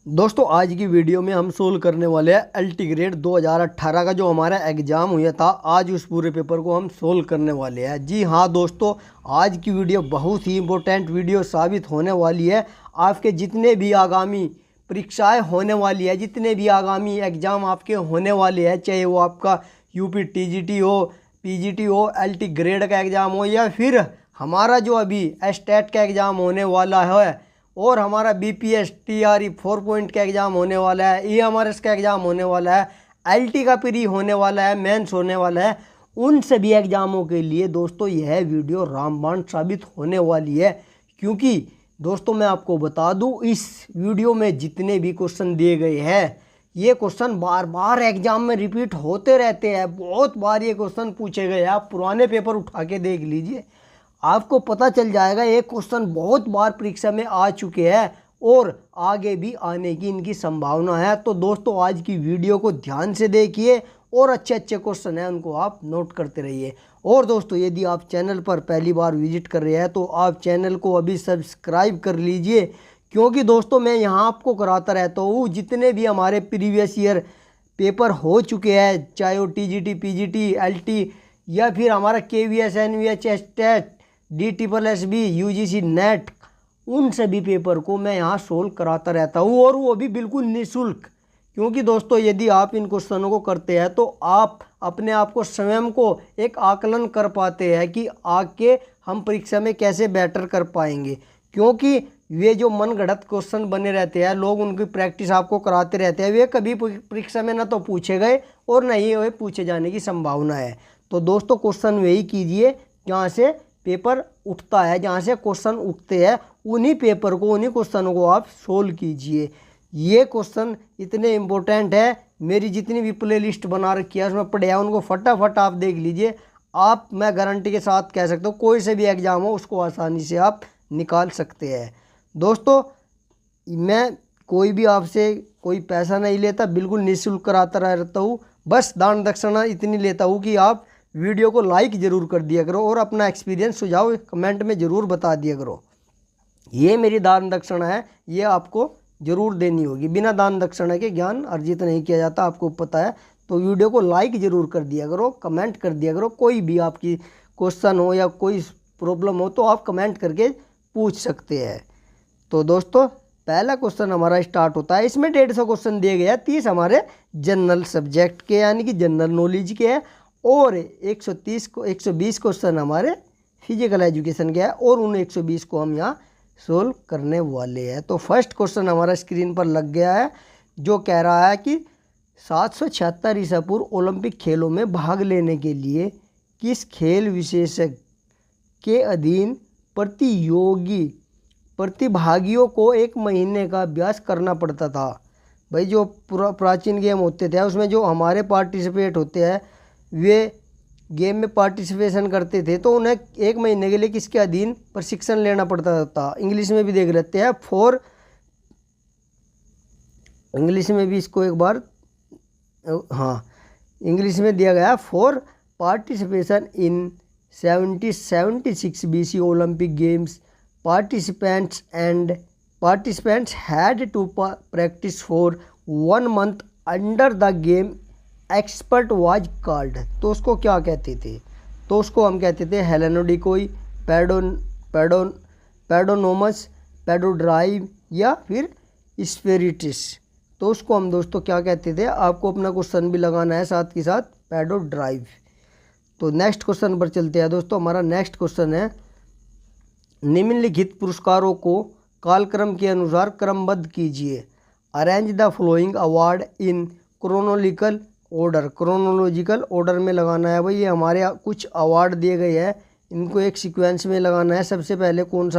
दोस्तों आज की वीडियो में हम सोल्व करने वाले हैं एलटी ग्रेड 2018 का जो हमारा एग्ज़ाम हुआ था। आज उस पूरे पेपर को हम सोल्व करने वाले हैं। जी हाँ दोस्तों, आज की वीडियो बहुत ही इम्पोर्टेंट वीडियो साबित होने वाली है। आपके जितने भी आगामी परीक्षाएं होने वाली है, जितने भी आगामी एग्ज़ाम आपके होने वाले हैं, चाहे वो आपका यूपी टीजीटी हो, पीजीटी हो, एलटी ग्रेड का एग्ज़ाम हो, या फिर हमारा जो अभी स्टेट का एग्ज़ाम होने वाला है, और हमारा बीपीएस टीआरई 4 पॉइंट का एग्ज़ाम होने वाला है, ईएमआरएस का एग्ज़ाम होने वाला है, एलटी का प्री होने वाला है, मेंस होने वाला है। उन सभी एग्ज़ामों के लिए दोस्तों यह वीडियो रामबाण साबित होने वाली है। क्योंकि दोस्तों मैं आपको बता दूं, इस वीडियो में जितने भी क्वेश्चन दिए गए हैं, ये क्वेश्चन बार बार एग्जाम में रिपीट होते रहते हैं। बहुत बार ये क्वेश्चन पूछे गए हैं। आप पुराने पेपर उठा के देख लीजिए, आपको पता चल जाएगा ये क्वेश्चन बहुत बार परीक्षा में आ चुके हैं और आगे भी आने की इनकी संभावना है। तो दोस्तों आज की वीडियो को ध्यान से देखिए और अच्छे अच्छे क्वेश्चन हैं उनको आप नोट करते रहिए। और दोस्तों यदि आप चैनल पर पहली बार विजिट कर रहे हैं तो आप चैनल को अभी सब्सक्राइब कर लीजिए, क्योंकि दोस्तों मैं यहाँ आपको कराता रहता हूँ जितने भी हमारे प्रीवियस ईयर पेपर हो चुके हैं, चाहे वो टीजीटी, पीजीटी, एलटी, या फिर हमारा KVS, NVH, state, DSSB, UGC, net, उन सभी पेपर को मैं यहाँ सोल्व कराता रहता हूँ, और वो भी बिल्कुल निःशुल्क। क्योंकि दोस्तों यदि आप इन क्वेश्चनों को करते हैं तो आप अपने आप को स्वयं को एक आकलन कर पाते हैं कि आगे हम परीक्षा में कैसे बेटर कर पाएंगे। क्योंकि वे जो मनगढ़ंत क्वेश्चन बने रहते हैं, लोग उनकी प्रैक्टिस आपको कराते रहते हैं, वे कभी परीक्षा में ना तो पूछे गए और न ही वे पूछे जाने की संभावना है। तो दोस्तों क्वेश्चन वही कीजिए जहाँ से पेपर उठता है, जहाँ से क्वेश्चन उठते हैं, उन्हीं पेपर को, उन्हीं क्वेश्चनों को आप सोल्व कीजिए। ये क्वेश्चन इतने इम्पोर्टेंट है, मेरी जितनी भी प्ले लिस्ट बना रखी है उसमें पढ़े हैं, उनको फटाफट आप देख लीजिए। आप, मैं गारंटी के साथ कह सकता हूँ, कोई से भी एग्ज़ाम हो उसको आसानी से आप निकाल सकते हैं। दोस्तों मैं कोई भी आपसे कोई पैसा नहीं लेता, बिल्कुल निःशुल्क कराता रहता हूँ। बस दान दक्षिणा इतनी लेता हूँ कि आप वीडियो को लाइक ज़रूर कर दिया करो और अपना एक्सपीरियंस सुझाव कमेंट में ज़रूर बता दिया करो। ये मेरी दान दक्षिणा है, ये आपको ज़रूर देनी होगी। बिना दान दक्षिणा के ज्ञान अर्जित नहीं किया जाता, आपको पता है। तो वीडियो को लाइक ज़रूर कर दिया करो, कमेंट कर दिया करो। कोई भी आपकी क्वेश्चन हो या कोई प्रॉब्लम हो तो आप कमेंट करके पूछ सकते हैं। तो दोस्तों पहला क्वेश्चन हमारा स्टार्ट होता है। इसमें 150 क्वेश्चन दिए गए हैं। 30 हमारे जनरल सब्जेक्ट के यानी कि जनरल नॉलेज के हैं, और 120 क्वेश्चन हमारे फिजिकल एजुकेशन के हैं, और उन 120 को हम यहाँ सोल्व करने वाले हैं। तो फर्स्ट क्वेश्चन हमारा स्क्रीन पर लग गया है, जो कह रहा है कि 776 ईसा पूर्व ओलंपिक खेलों में भाग लेने के लिए किस खेल विशेषज्ञ के अधीन प्रतिभागियों को 1 महीने का अभ्यास करना पड़ता था। भाई जो प्राचीन गेम होते थे उसमें जो हमारे पार्टिसिपेट होते हैं, वे गेम में पार्टिसिपेशन करते थे, तो उन्हें 1 महीने के लिए किसके अधीन प्रशिक्षण लेना पड़ता था। इंग्लिश में भी देख लेते हैं। इंग्लिश में भी इसको एक बार, हाँ, इंग्लिश में दिया गया for participation in 1776 BC Olympic games participants had to practice for 1 month under the game expert was called. तो उसको क्या कहते थे? तो उसको हम कहते थे हेलेनोडिकोई, पैडोनोमस, पैडोड्राइव, या फिर स्पेरिटिस। तो उसको हम दोस्तों क्या कहते थे? आपको अपना क्वेश्चन भी लगाना है साथ के साथ, पैडोड्राइव। तो नेक्स्ट क्वेश्चन पर चलते हैं दोस्तों। हमारा नेक्स्ट क्वेश्चन है, निम्नलिखित पुरस्कारों को कालक्रम के अनुसार क्रमबद्ध कीजिए। Arrange the flowing award in chronological order में लगाना है। भाई ये हमारे कुछ अवार्ड दिए गए हैं, इनको एक सीक्वेंस में लगाना है। सबसे पहले कौन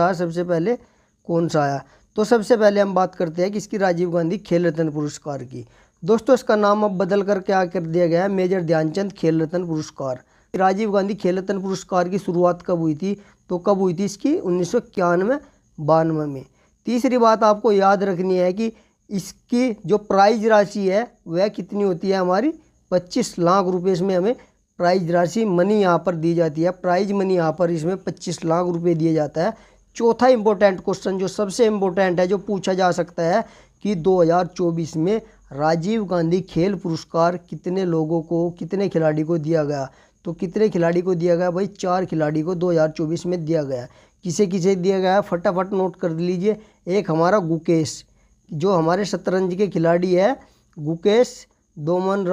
सा आया? तो सबसे पहले हम बात करते हैं किसकी? राजीव गांधी खेल रत्न पुरस्कार की। दोस्तों इसका नाम अब बदल कर क्या कर दिया गया है? मेजर ध्यानचंद खेल रत्न पुरस्कार। राजीव गांधी खेल रत्न पुरस्कार की शुरुआत कब हुई थी? तो कब हुई थी इसकी? 1991-92 में। तीसरी बात आपको याद रखनी है कि इसकी जो प्राइज राशि है वह कितनी होती है? हमारी 25 लाख रुपए इसमें हमें प्राइज राशि मनी यहाँ पर दी जाती है। प्राइज मनी यहाँ पर इसमें 25 लाख रुपए दिया जाता है। चौथा इंपॉर्टेंट क्वेश्चन, जो सबसे इम्पोर्टेंट है, जो पूछा जा सकता है कि 2024 में राजीव गांधी खेल पुरस्कार कितने लोगों को, कितने खिलाड़ी को दिया गया। तो कितने खिलाड़ी को दिया गया भाई? 4 खिलाड़ी को 2024 में दिया गया। किसे किसे दिया गया फटाफट नोट कर लीजिए। एक हमारा गुकेश, जो हमारे शतरंज के खिलाड़ी है, गुकेश दोमन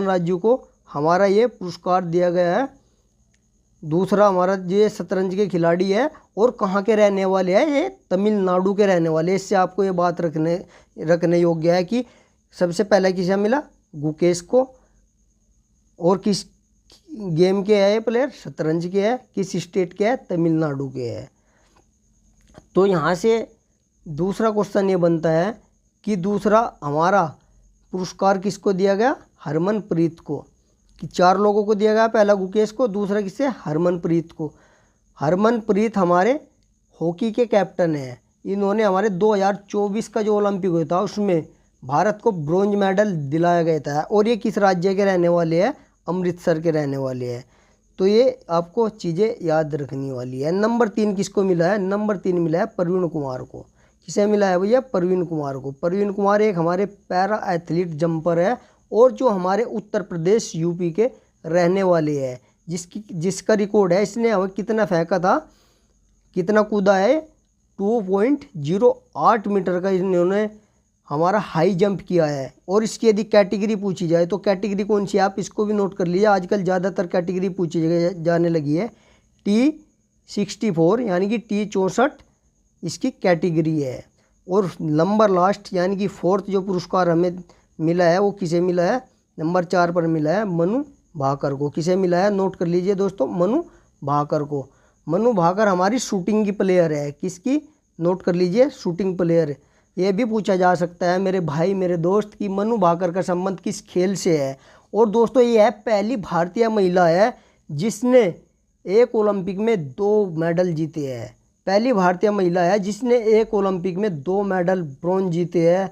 राजू को हमारा ये पुरस्कार दिया गया है। दूसरा हमारा ये शतरंज के खिलाड़ी है और कहाँ के रहने वाले हैं? ये तमिलनाडु के रहने वाले। इससे आपको ये बात रखने योग्य है कि सबसे पहले किसे मिला? गुकेश को। और किस गेम के है ये प्लेयर? शतरंज के है। किस स्टेट के है? तमिलनाडु के है। तो यहाँ से दूसरा क्वेश्चन ये बनता है कि दूसरा हमारा पुरस्कार किसको दिया गया? हरमनप्रीत को। कि 4 लोगों को दिया गया, पहला गुकेश को, दूसरा किससे? हरमनप्रीत को। हरमनप्रीत हमारे हॉकी के कैप्टन हैं। इन्होंने हमारे 2024 का जो ओलंपिक हुआ था उसमें भारत को ब्रोंज मेडल दिलाया गया था। और ये किस राज्य के रहने वाले हैं? अमृतसर के रहने वाले हैं। तो ये आपको चीज़ें याद रखनी वाली है। नंबर 3 किसको मिला है? नंबर 3 मिला है प्रवीण कुमार को। किसे मिला है भैया? प्रवीण कुमार को। प्रवीण कुमार एक हमारे पैरा एथलीट जंपर है और जो हमारे उत्तर प्रदेश यूपी के रहने वाले हैं, जिसका रिकॉर्ड है, इसने हमें कितना फेंका था, कितना कूदा है? 2.08 मीटर का इन्होंने हमारा हाई जंप किया है। और इसकी यदि कैटेगरी पूछी जाए तो कैटेगरी कौन सी है? आप इसको भी नोट कर लीजिए। आजकल ज़्यादातर कैटेगरी पूछी जाने लगी है। T64 यानी कि T64 इसकी कैटेगरी है। और नंबर लास्ट यानी कि 4th जो पुरस्कार हमें मिला है वो किसे मिला है? नंबर 4 पर मिला है मनु भाकर को। किसे मिला है? नोट कर लीजिए दोस्तों, मनु भाकर को। मनु भाकर हमारी शूटिंग की प्लेयर है। किसकी? नोट कर लीजिए, शूटिंग प्लेयर। ये भी पूछा जा सकता है मेरे भाई मेरे दोस्त कि मनु भाकर का संबंध किस खेल से है। और दोस्तों ये है पहली भारतीय महिला है जिसने एक ओलंपिक में 2 मेडल जीते हैं। पहली भारतीय महिला है जिसने एक ओलंपिक में 2 मेडल ब्रॉन्ज जीते हैं।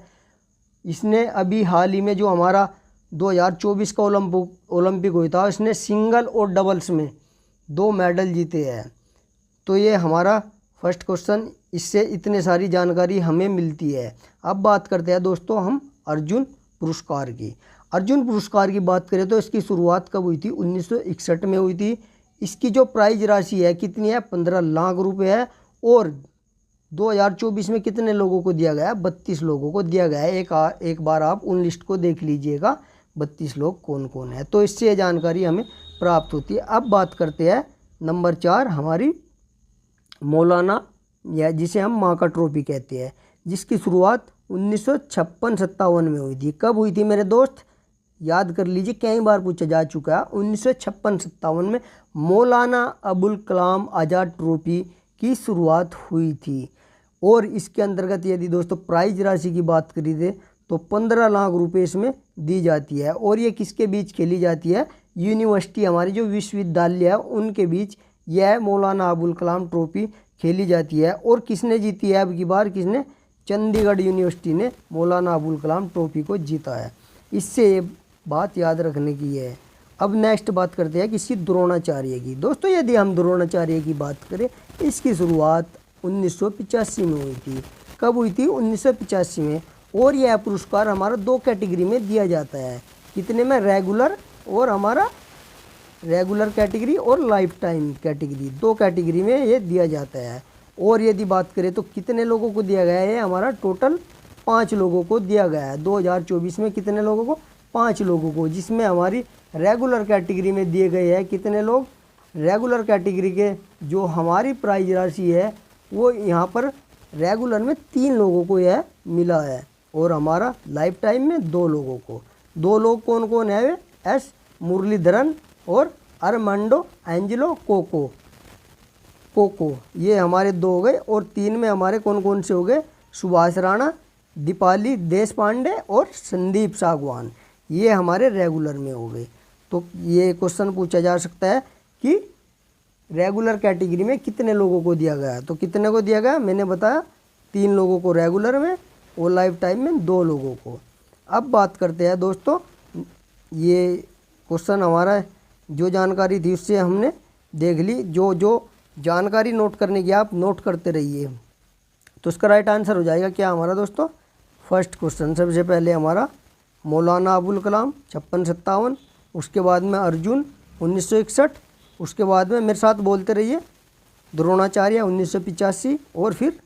इसने अभी हाल ही में जो हमारा 2024 का ओलंपिक हुआ था, इसने सिंगल और डबल्स में 2 मेडल जीते हैं। तो ये हमारा फर्स्ट क्वेश्चन, इससे इतने सारी जानकारी हमें मिलती है। अब बात करते हैं दोस्तों हम अर्जुन पुरस्कार की। अर्जुन पुरस्कार की बात करें तो इसकी शुरुआत कब हुई थी? 1961 में हुई थी। इसकी जो प्राइज राशि है कितनी है? 15 लाख रुपए है। और 2024 में कितने लोगों को दिया गया है? 32 लोगों को दिया गया है। एक बार आप उन लिस्ट को देख लीजिएगा 32 लोग कौन कौन है। तो इससे ये जानकारी हमें प्राप्त होती है। अब बात करते हैं नंबर 4 हमारी मौलाना, या जिसे हम माँ का ट्रॉफी कहते हैं, जिसकी शुरुआत 1956-57 में हुई थी। कब हुई थी मेरे दोस्त? याद कर लीजिए, कई बार पूछा जा चुका है। 1956-57 में मौलाना अबुल कलाम आज़ाद ट्रॉफी की शुरुआत हुई थी। और इसके अंतर्गत यदि दोस्तों प्राइज राशि की बात करी जाए तो 15 लाख रुपए इसमें दी जाती है। और ये किसके बीच खेली जाती है? यूनिवर्सिटी, हमारी जो विश्वविद्यालय है उनके बीच यह मौलाना अबुल कलाम ट्रॉफी खेली जाती है। और किसने जीती है अब की बार? किसने? चंडीगढ़ यूनिवर्सिटी ने मौलाना अबुल कलाम ट्रॉफी को जीता है। इससे ये बात याद रखने की है। अब नेक्स्ट बात करते हैं किसी द्रोणाचार्य की। दोस्तों यदि हम द्रोणाचार्य की बात करें, इसकी शुरुआत 1985 में हुई थी। कब हुई थी? 1985 में। और यह पुरस्कार हमारा 2 कैटेगरी में दिया जाता है। कितने में? रेगुलर कैटेगरी और लाइफ टाइम कैटेगरी, 2 कैटेगरी में ये दिया जाता है। और यदि बात करें तो कितने लोगों को दिया गया है? हमारा टोटल 5 लोगों को दिया गया है 2024 में। कितने लोगों को? 5 लोगों को, जिसमें हमारी रेगुलर कैटेगरी में दिए गए हैं कितने लोग? रेगुलर कैटेगरी के जो हमारी प्राइज राशि है वो यहाँ पर रेगुलर में 3 लोगों को यह मिला है। और हमारा लाइफ टाइम में 2 लोगों को। 2 लोग कौन कौन है वे? एस मुरलीधरन और अरमांडो एंजेलो कोको, ये हमारे 2 हो गए। और 3 में हमारे कौन कौन से हो गए? सुभाष राणा, दीपाली देशपांडे और संदीप सागवान, ये हमारे रेगुलर में हो गए। तो ये क्वेश्चन पूछा जा सकता है कि रेगुलर कैटेगरी में कितने लोगों को दिया गया? तो कितने को दिया गया? मैंने बताया 3 लोगों को रेगुलर में और लाइफ टाइम में 2 लोगों को। अब बात करते हैं दोस्तों, ये क्वेश्चन हमारा जो जानकारी थी उससे हमने देख ली। जो जानकारी नोट करने की आप नोट करते रहिए। तो इसका राइट आंसर हो जाएगा क्या हमारा दोस्तों, फर्स्ट क्वेश्चन। सबसे पहले हमारा मौलाना अबुल कलाम 56-57, उसके बाद में अर्जुन 1961, उसके बाद में मेरे साथ बोलते रहिए द्रोणाचार्य 1985, और फिर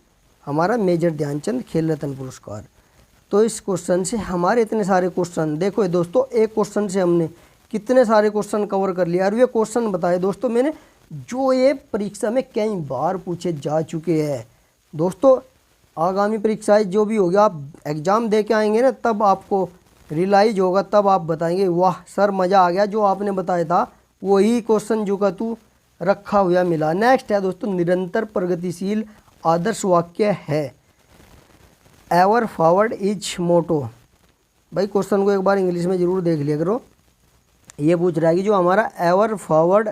हमारा मेजर ध्यानचंद खेल रत्न पुरस्कार। तो इस क्वेश्चन से हमारे इतने सारे क्वेश्चन, देखो ये दोस्तों एक क्वेश्चन से हमने कितने सारे क्वेश्चन कवर कर लिया। और ये क्वेश्चन बताए दोस्तों मैंने जो ये परीक्षा में कई बार पूछे जा चुके हैं। दोस्तों आगामी परीक्षाएं जो भी होगी, आप एग्ज़ाम दे के आएंगे ना, तब आपको रियलाइज होगा, तब आप बताएंगे वाह सर मज़ा आ गया, जो आपने बताया था वही क्वेश्चन जो का तू रखा हुआ मिला। नेक्स्ट है दोस्तों, निरंतर प्रगतिशील आदर्श वाक्य है एवर फॉरवर्ड इज मोटो। भाई क्वेश्चन को एक बार इंग्लिश में ज़रूर देख लिया करो। ये पूछ रहा है कि जो हमारा एवर फॉरवर्ड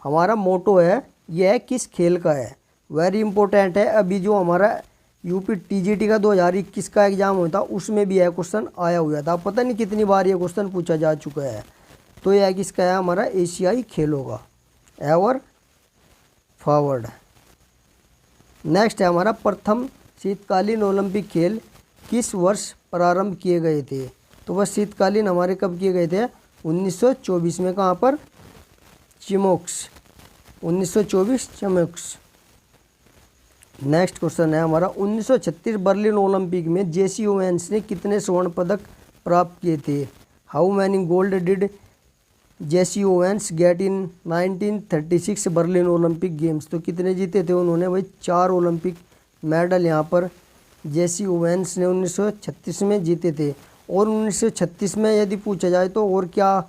हमारा मोटो है, यह किस खेल का है। वेरी इंपॉर्टेंट है। अभी जो हमारा यूपी टीजीटी का 2021 का एग्ज़ाम हुआ था, उसमें भी यह क्वेश्चन आया हुआ था। पता नहीं कितनी बार ये क्वेश्चन पूछा जा चुका है। तो यह किसका है, हमारा एशियाई खेलों का एवर फॉरवर्ड। नेक्स्ट है हमारा प्रथम शीतकालीन ओलंपिक खेल किस वर्ष प्रारंभ किए गए थे। तो वह शीतकालीन हमारे कब किए गए थे, 1924 में। कहाँ पर, चिमोक्स, 1924 चिमोक्स। नेक्स्ट क्वेश्चन है हमारा 1936 बर्लिन ओलंपिक में जेसी ओवेंस ने कितने स्वर्ण पदक प्राप्त किए थे। How many gold did Jesse Owens get in 1936 Berlin Olympic games. तो कितने जीते थे उन्होंने, भाई 4 ओलंपिक मेडल यहाँ पर जेसी ओवेंस ने 1936 में जीते थे। और 1936 में यदि पूछा जाए तो और क्या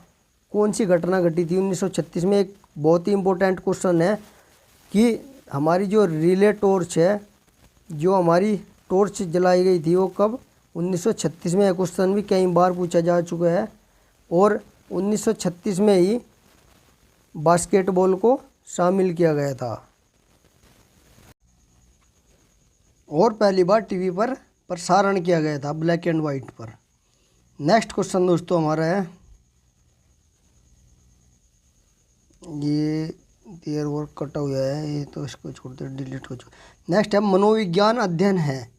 कौन सी घटना घटी थी 1936 में, एक बहुत ही इम्पोर्टेंट क्वेश्चन है कि हमारी जो रिले टॉर्च है, जो हमारी टॉर्च जलाई गई थी वो कब, 1936 में। क्वेश्चन भी कई बार पूछा जा चुका है। और 1936 में ही बास्केटबॉल को शामिल किया गया था और पहली बार टीवी पर प्रसारण किया गया था, ब्लैक एंड वाइट पर। नेक्स्ट क्वेश्चन दोस्तों हमारा है, ये देयर वर्क कटा हुआ है, ये तो इसको छोड़ते डिलीट हो चुका। नेक्स्ट है मनोविज्ञान अध्ययन है,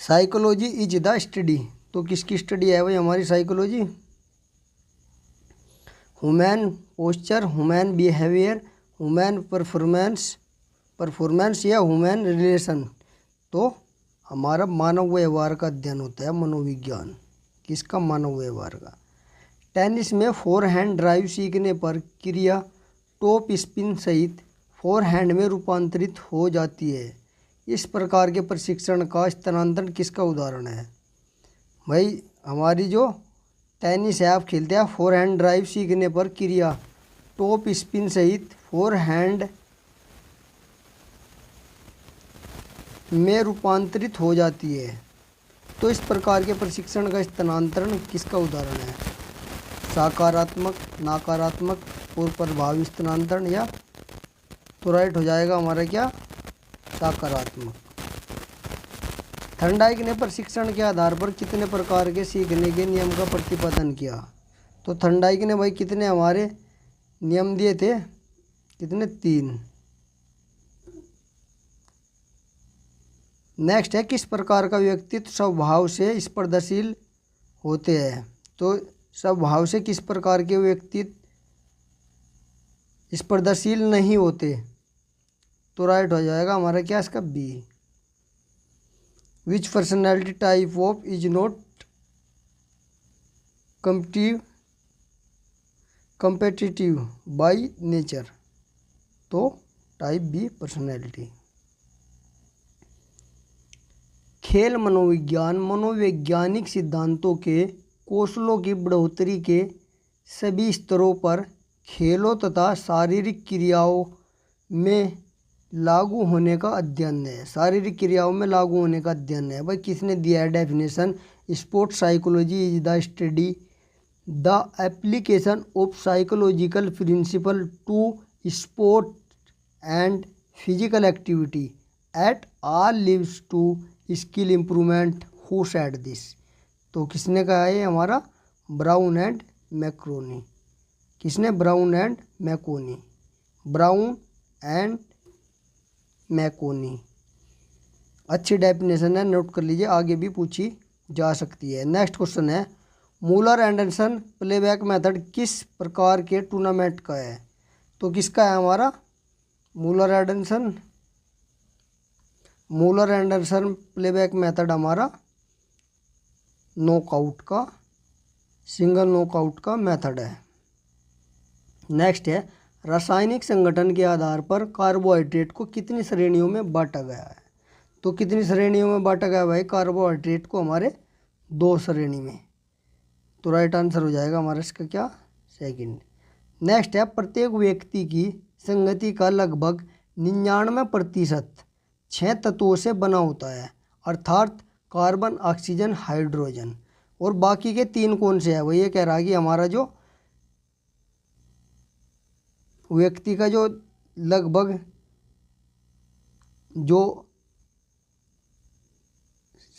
साइकोलॉजी इज द स्टडी। तो किसकी स्टडी है भाई, हमारी psychology. Human posture, human behaviour, human performance या ह्यूमन रिलेशन। तो हमारा मानव व्यवहार का अध्ययन होता है मनोविज्ञान। किसका, मानव व्यवहार का। टेनिस में फोरहैंड ड्राइव सीखने पर क्रिया टॉप स्पिन सहित फोरहैंड में रूपांतरित हो जाती है। इस प्रकार के प्रशिक्षण का स्थानांतरण किसका उदाहरण है। भाई हमारी जो टेनिस है, आप खेलते हैं, फोरहैंड ड्राइव सीखने पर क्रिया टॉप स्पिन सहित फोरहैंड में रूपांतरित हो जाती है। तो इस प्रकार के प्रशिक्षण का स्थानांतरण किसका उदाहरण है। सकारात्मक, नकारात्मक और प्रभावी स्थानांतरण, या तो राइट हो जाएगा हमारा क्या, सकारात्मक। थर्नडाइक ने प्रशिक्षण के आधार पर कितने प्रकार के सीखने के नियम का प्रतिपादन किया। तो थर्नडाइक ने भाई कितने हमारे नियम दिए थे, कितने, 3। नेक्स्ट है किस प्रकार का व्यक्तित्व स्वभाव से स्पर्धाशील होते हैं। तो स्वभाव से किस प्रकार के व्यक्तित्व स्पर्धाशील नहीं होते। तो राइट हो जाएगा हमारा क्या, इसका B. Which personality type of is not competitive by nature. तो टाइप बी पर्सनैलिटी। खेल मनोविज्ञान मनोवैज्ञानिक सिद्धांतों के कौशलों की बढ़ोतरी के सभी स्तरों पर खेलों तथा शारीरिक क्रियाओं में लागू होने का अध्ययन है। शारीरिक क्रियाओं में लागू होने का अध्ययन है। भाई किसने दिया है definition, sport psychology is the study the application of psychological principle to sport and physical activity at all lives to skill improvement. Who said this. तो किसने कहा है हमारा, ब्राउन एंड मैक्रोनी। किसने, ब्राउन एंड मैकोनी, ब्राउन एंड मैकोनी। अच्छी डेफिनेशन है, नोट कर लीजिए, आगे भी पूछी जा सकती है। नेक्स्ट क्वेश्चन है, मूलर एंडरसन प्लेबैक मेथड किस प्रकार के टूर्नामेंट का है? तो किसका है हमारा मूलर एंडरसन प्लेबैक मेथड हमारा नॉकआउट का, सिंगल नॉकआउट का मेथड है। नेक्स्ट है, रासायनिक संगठन के आधार पर कार्बोहाइड्रेट को कितनी श्रेणियों में बांटा गया है? तो कितनी श्रेणियों में बांटा गया भाई कार्बोहाइड्रेट को? हमारे 2 श्रेणी में। तो राइट आंसर हो जाएगा हमारा इसका क्या? सेकंड। नेक्स्ट है, प्रत्येक व्यक्ति की संगति का लगभग 99% 6 तत्वों से बना होता है, अर्थात कार्बन, ऑक्सीजन, हाइड्रोजन। और बाकी के 3 कौन से है? वो ये कह रहा है कि हमारा जो व्यक्ति का जो लगभग जो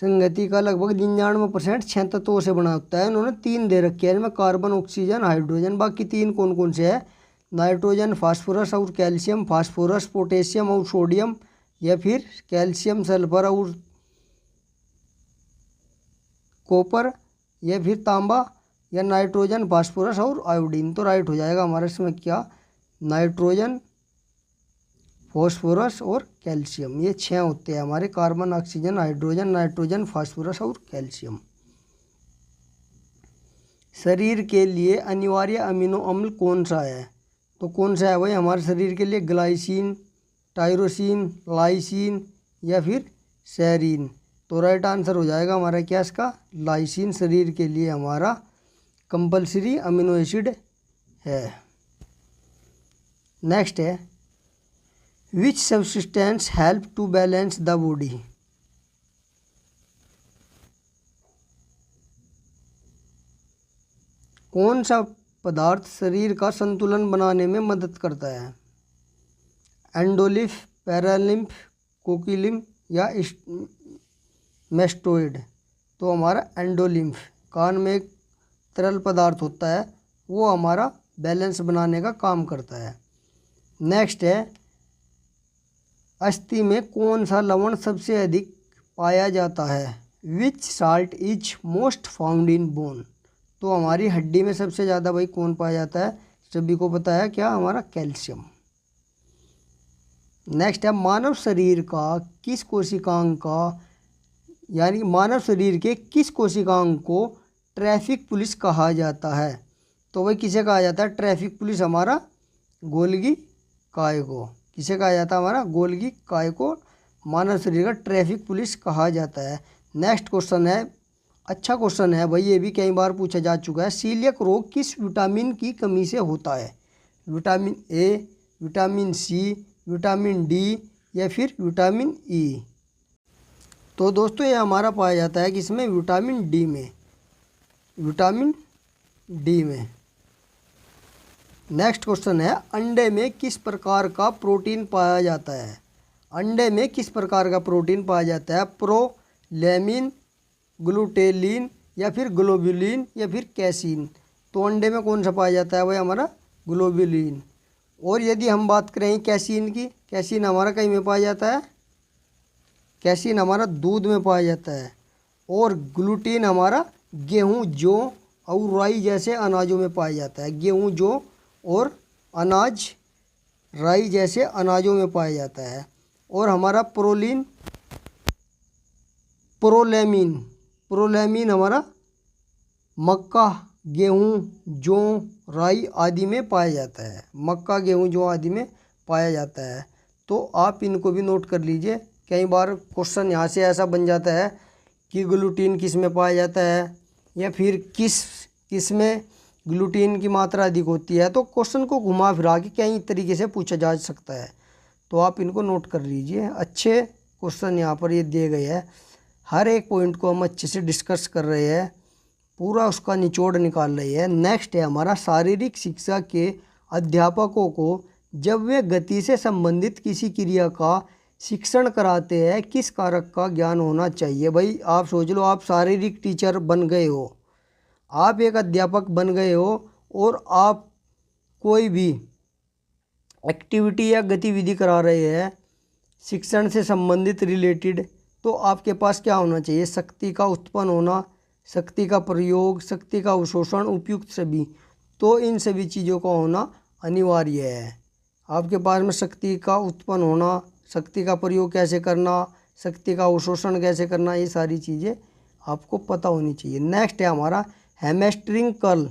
संगति का लगभग 99% 6 तत्वों से बना होता है। उन्होंने 3 दे रखे हैं इनमें, कार्बन, ऑक्सीजन, हाइड्रोजन। बाकी 3 कौन कौन से है? नाइट्रोजन, फास्फोरस और कैल्शियम, फास्फोरस पोटेशियम और सोडियम, या फिर कैल्शियम सल्फर और कॉपर, या फिर तांबा, या नाइट्रोजन, फास्फोरस और आयोडीन। तो राइट हो जाएगा हमारे इसमें क्या? नाइट्रोजन, फॉस्फोरस और कैल्शियम। ये 6 होते हैं हमारे, carbon, oxygen, hydrogen, nitrogen, phosphorus और कैल्शियम। शरीर के लिए अनिवार्य अमीनो अम्ल कौन सा है? तो कौन सा है भाई हमारे शरीर के लिए? ग्लाइसिन, टायरोसिन, लाइसिन, या फिर सेरीन। तो राइट आंसर हो जाएगा हमारा क्या इसका? लाइसिन शरीर के लिए हमारा कंपल्सरी अमीनो एसिड है। नेक्स्ट है, which substance help to balance the body? कौन सा पदार्थ शरीर का संतुलन बनाने में मदद करता है? एंडोलिम्फ, पैरालिम्फ, कोकिलिम्फ, या मेस्टोइड। तो हमारा एंडोलिम्फ, कान में एक तरल पदार्थ होता है, वो हमारा बैलेंस बनाने का काम करता है। नेक्स्ट है, अस्थि में कौन सा लवण सबसे अधिक पाया जाता है? Which salt is most found in bone? तो हमारी हड्डी में सबसे ज़्यादा भाई कौन पाया जाता है? सभी को पता है क्या? हमारा कैल्शियम। नेक्स्ट है, मानव शरीर का किस कोशिकांग का, यानी मानव शरीर के किस कोशिकांग को ट्रैफिक पुलिस कहा जाता है? तो भाई किसे कहा जाता है ट्रैफिक पुलिस? हमारा गोल्गी काय को। किसे कहा जाता है? हमारा गोल्गी काय को मानव शरीर का ट्रैफिक पुलिस कहा जाता है। नेक्स्ट क्वेश्चन है, अच्छा क्वेश्चन है भाई, ये भी कई बार पूछा जा चुका है। सीलियक रोग किस विटामिन की कमी से होता है? Vitamin A, vitamin C, vitamin D, या फिर विटामिन ई। तो दोस्तों ये हमारा पाया जाता है किसमें? विटामिन डी में, विटामिन डी में। नेक्स्ट क्वेश्चन है, अंडे में किस प्रकार का प्रोटीन पाया जाता है? अंडे में किस प्रकार का प्रोटीन पाया जाता है? प्रोलैमिन, ग्लूटेलिन, या फिर ग्लोबुलिन, या फिर कैसीन। तो अंडे में कौन सा पाया जाता है भाई? हमारा ग्लोबुलिन। और यदि हम बात करें कैसीन की, कैसीन हमारा कहीं में पाया जाता है? कैसीन हमारा दूध में पाया जाता है। और ग्लूटीन हमारा गेहूँ, जौ और राई जैसे अनाजों में पाया जाता है। गेहूँ, जौ और अनाज, राई जैसे अनाजों में पाया जाता है। और हमारा प्रोलैमिन हमारा मक्का, गेहूँ, जौ, राई आदि में पाया जाता है। मक्का, गेहूँ, जौ आदि में पाया जाता है। तो आप इनको भी नोट कर लीजिए। कई बार क्वेश्चन यहाँ से ऐसा बन जाता है कि ग्लूटीन किस में पाया जाता है, या फिर किस में ग्लूटीन की मात्रा अधिक होती है। तो क्वेश्चन को घुमा फिरा के कई तरीके से पूछा जा सकता है। तो आप इनको नोट कर लीजिए। अच्छे क्वेश्चन यहाँ पर ये दिए गए हैं, हर एक पॉइंट को हम अच्छे से डिस्कस कर रहे हैं, पूरा उसका निचोड़ निकाल रहे हैं। नेक्स्ट है हमारा, शारीरिक शिक्षा के अध्यापकों को जब वे गति से संबंधित किसी क्रिया का शिक्षण कराते हैं किस कारक का ज्ञान होना चाहिए? भाई आप सोच लो, आप शारीरिक टीचर बन गए हो, आप एक अध्यापक बन गए हो, और आप कोई भी एक्टिविटी या गतिविधि करा रहे हैं शिक्षण से संबंधित रिलेटेड, तो आपके पास क्या होना चाहिए, शक्ति का उत्पन्न होना, शक्ति का प्रयोग, शक्ति का अवशोषण, उपयुक्त सभी। तो इन सभी चीज़ों का होना अनिवार्य है। आपके पास में शक्ति का उत्पन्न होना, शक्ति का प्रयोग कैसे करना, शक्ति का अवशोषण कैसे करना, ये सारी चीज़ें आपको पता होनी चाहिए। नेक्स्ट है हमारा हैमस्टरिंग कर्ल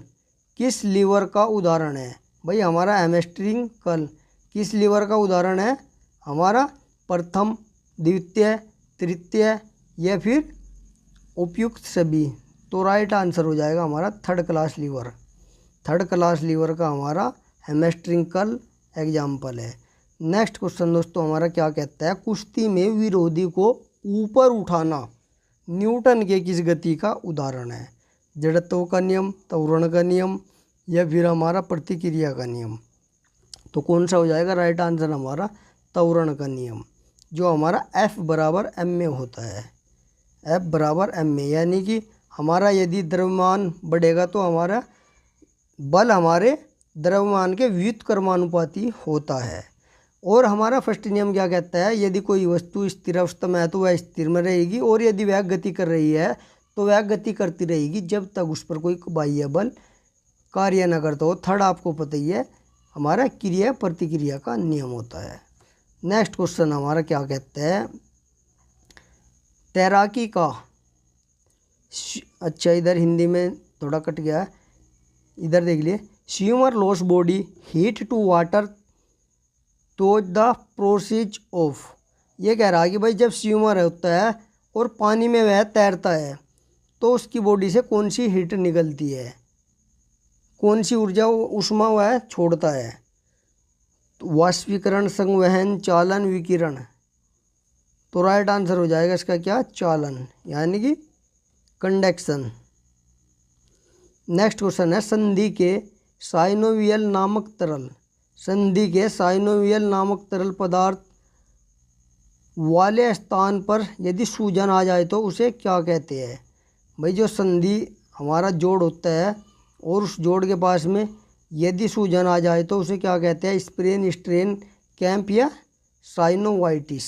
किस लीवर का उदाहरण है। भाई हमारा हैमस्टरिंग कर्ल किस लीवर का उदाहरण है, हमारा प्रथम, द्वितीय, तृतीय या फिर उपयुक्त सभी। तो राइट आंसर हो जाएगा हमारा third class lever. Third class lever का हमारा हैमस्टरिंग कर्ल एग्जाम्पल है। नेक्स्ट क्वेश्चन दोस्तों हमारा क्या कहता है, कुश्ती में विरोधी को ऊपर उठाना न्यूटन के किस गति का उदाहरण है। जड़त्व का नियम, त्वरण का नियम या फिर हमारा प्रतिक्रिया का नियम। तो कौन सा हो जाएगा राइट आंसर हमारा त्वरण का नियम, जो हमारा F बराबर m में होता है। F बराबर m में, यानी कि हमारा यदि द्रव्यमान बढ़ेगा तो हमारा बल हमारे द्रव्यमान के व्युत्क्रमानुपाती होता है। और हमारा फर्स्ट नियम क्या कहता है, यदि कोई वस्तु स्थिर अवस्था में है तो वह स्थिर में रहेगी, और यदि वह गति कर रही है तो वह गति करती रहेगी जब तक उस पर कोई बाह्य बल कार्य न करता हो। थर्ड आपको पता ही है हमारा क्रिया प्रतिक्रिया का नियम होता है। नेक्स्ट क्वेश्चन हमारा क्या कहता है, तैराकी का, अच्छा इधर हिंदी में थोड़ा कट गया है, इधर देख लिए, swimmer loss body heat to water तो द प्रोसेस ऑफ। ये कह रहा है कि भाई जब स्विमर होता है और पानी में वह तैरता है तो उसकी बॉडी से कौन सी हीट निकलती है, कौन सी ऊर्जा ऊष्मा वह छोड़ता है। तो वाष्पीकरण, संवहन, चालन, विकिरण। तो राइट आंसर हो जाएगा इसका क्या, चालन, यानी कि कंडक्शन। नेक्स्ट क्वेश्चन है, संधि के साइनोवियल नामक तरल, संधि के साइनोवियल नामक तरल पदार्थ वाले स्थान पर यदि सूजन आ जाए तो उसे क्या कहते हैं। भाई जो संधि हमारा जोड़ होता है और उस जोड़ के पास में यदि सूजन आ जाए तो उसे क्या कहते हैं, स्प्रेन, स्ट्रेन, कैंप या साइनोवाइटिस।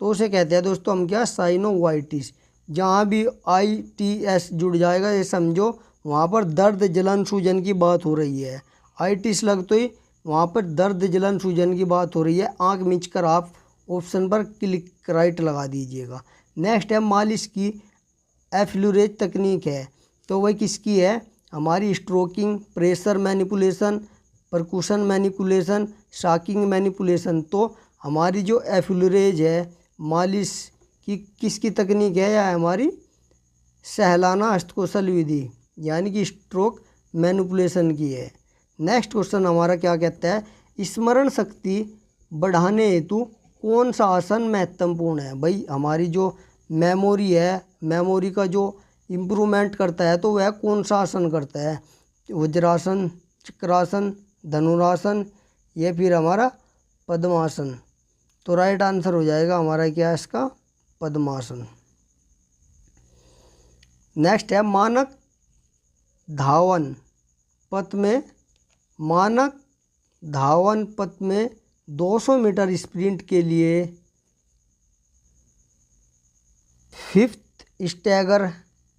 तो उसे कहते हैं दोस्तों हम क्या, साइनोवाइटिस। जहाँ भी ITS जुड़ जाएगा ये समझो वहाँ पर दर्द, जलन, सूजन की बात हो रही है। ITS लग तो ही वहाँ पर दर्द, जलन, सूजन की बात हो रही है। आँख मीच कर आप ऑप्शन पर क्लिक राइट लगा दीजिएगा। नेक्स्ट है, मालिश की एफ्लूरेज तकनीक है, तो वह किसकी है, हमारी stroking, pressure manipulation, percussion manipulation, shocking manipulation. तो हमारी जो एफ्लूरेज है मालिश की किसकी तकनीक है, या हमारी सहलाना हस्तकौशल विधि यानी कि स्ट्रोक मैनिपुलेशन की है। नेक्स्ट क्वेश्चन हमारा क्या कहता है, स्मरण शक्ति बढ़ाने हेतु कौन सा आसन महत्वपूर्ण है। भाई हमारी जो मेमोरी है, मेमोरी का जो इम्प्रूवमेंट करता है तो वह कौन सा आसन करता है, वज्रासन, चक्रासन, धनुरासन या फिर हमारा पद्मासन। तो राइट आंसर हो जाएगा हमारा क्या, इसका पद्मासन। नेक्स्ट है, मानक धावन पथ में, मानक धावन पथ में 200 मीटर स्प्रिंट के लिए फिफ्थ स्टैगर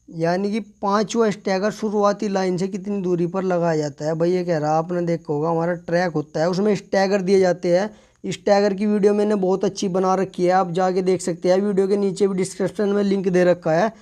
यानी कि पांचवा स्टैगर शुरुआती लाइन से कितनी दूरी पर लगाया जाता है। भाई ये कह रहा आपने देखा होगा हमारा ट्रैक होता है उसमें स्टैगर दिए जाते हैं। स्टैगर की वीडियो मैंने बहुत अच्छी बना रखी है, आप जाके देख सकते हैं। वीडियो के नीचे भी डिस्क्रिप्शन में लिंक दे रखा है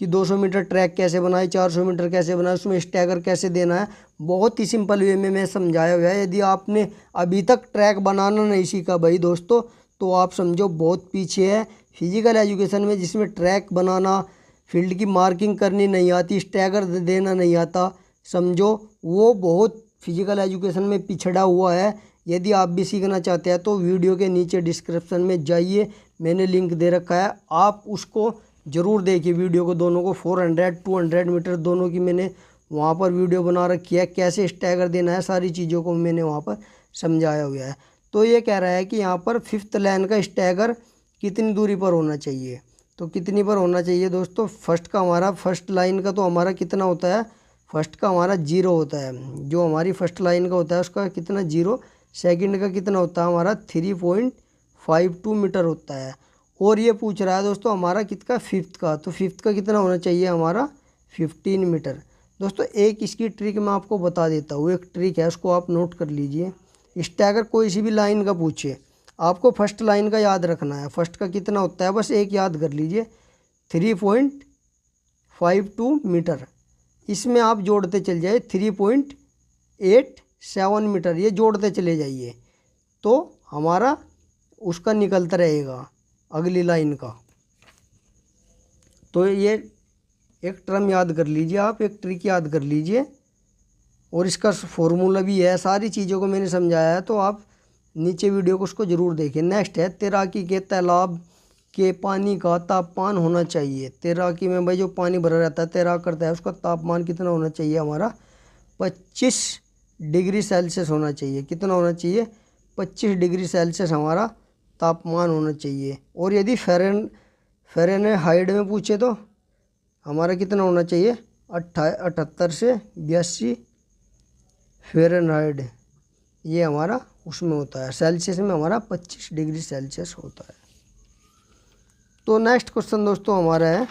कि 200 मीटर ट्रैक कैसे बनाए, 400 मीटर कैसे बनाए, उसमें स्टैगर कैसे देना है। बहुत ही सिंपल वे में मैं समझाया हुआ है। यदि आपने अभी तक ट्रैक बनाना नहीं सीखा भाई दोस्तों तो आप समझो बहुत पीछे है। फिजिकल एजुकेशन में जिसमें ट्रैक बनाना, फील्ड की मार्किंग करनी नहीं आती, स्टैगर देना नहीं आता, समझो वो बहुत फिजिकल एजुकेशन में पिछड़ा हुआ है। यदि आप भी सीखना चाहते हैं तो वीडियो के नीचे डिस्क्रिप्शन में जाइए, मैंने लिंक दे रखा है, आप उसको ज़रूर देखिए। वीडियो को दोनों को 400-200 मीटर दोनों की मैंने वहाँ पर वीडियो बना रखी है, कैसे स्टैगर देना है सारी चीज़ों को मैंने वहाँ पर समझाया हुआ है। तो ये कह रहा है कि यहाँ पर फिफ्थ लाइन का स्टैगर कितनी दूरी पर होना चाहिए, तो कितनी पर होना चाहिए दोस्तों। फर्स्ट का हमारा, फर्स्ट लाइन का तो हमारा कितना होता है, फर्स्ट का हमारा 0 होता है। जो हमारी फर्स्ट लाइन का होता है उसका कितना 0, सेकंड का कितना होता है हमारा 3.52 मीटर होता है। और ये पूछ रहा है दोस्तों हमारा कितना फिफ्थ का, तो फिफ्थ का कितना होना चाहिए हमारा 15 मीटर। दोस्तों एक इसकी ट्रिक मैं आपको बता देता हूँ, एक ट्रिक है उसको आप नोट कर लीजिए। स्टैगर कोई सी भी लाइन का पूछे, आपको फर्स्ट लाइन का याद रखना है। फर्स्ट का कितना होता है बस एक याद कर लीजिए, 3.52 मीटर। इसमें आप जोड़ते चल जाए 3.87 मीटर, ये जोड़ते चले जाइए तो हमारा उसका निकलता रहेगा अगली लाइन का। तो ये एक टर्म याद कर लीजिए आप, एक ट्रिक याद कर लीजिए, और इसका फॉर्मूला भी है। सारी चीज़ों को मैंने समझाया है, तो आप नीचे वीडियो को उसको ज़रूर देखें। नेक्स्ट है तैराकी के तालाब के पानी का तापमान होना चाहिए। तैराकी में भाई जो पानी भरा रहता है, तैराक करता है, उसका तापमान कितना होना चाहिए हमारा 25 डिग्री सेल्सियस होना चाहिए। कितना होना चाहिए 25 डिग्री सेल्सियस हमारा तापमान होना चाहिए। और यदि फ़ारेनहाइट में पूछे तो हमारा कितना होना चाहिए 78 से 82 फ़ारेनहाइट, ये हमारा उसमें होता है। सेल्सियस में हमारा 25 डिग्री सेल्सियस होता है। तो नेक्स्ट क्वेश्चन दोस्तों हमारा है,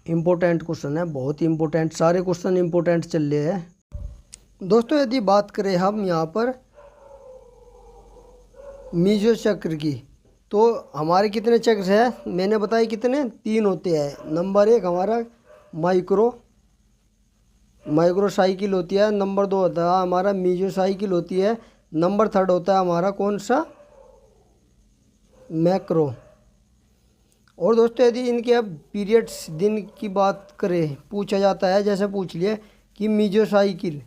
इम्पोर्टेंट क्वेश्चन है, बहुत ही इम्पोर्टेंट, सारे क्वेश्चन इम्पोर्टेंट चल रहे हैं दोस्तों। यदि बात करें हम यहाँ पर मीजो चक्र की, तो हमारे कितने चक्र हैं मैंने बताया कितने, 3 होते हैं। नंबर 1 हमारा माइक्रो साइकिल होती है। नंबर 2 होता है हमारा मीजो साइकिल होती है। नंबर 3 होता है हमारा कौन सा, मैक्रो। और दोस्तों यदि इनके अब पीरियड्स दिन की बात करें, पूछा जाता है, जैसे पूछ लिए कि मीजो साइकिल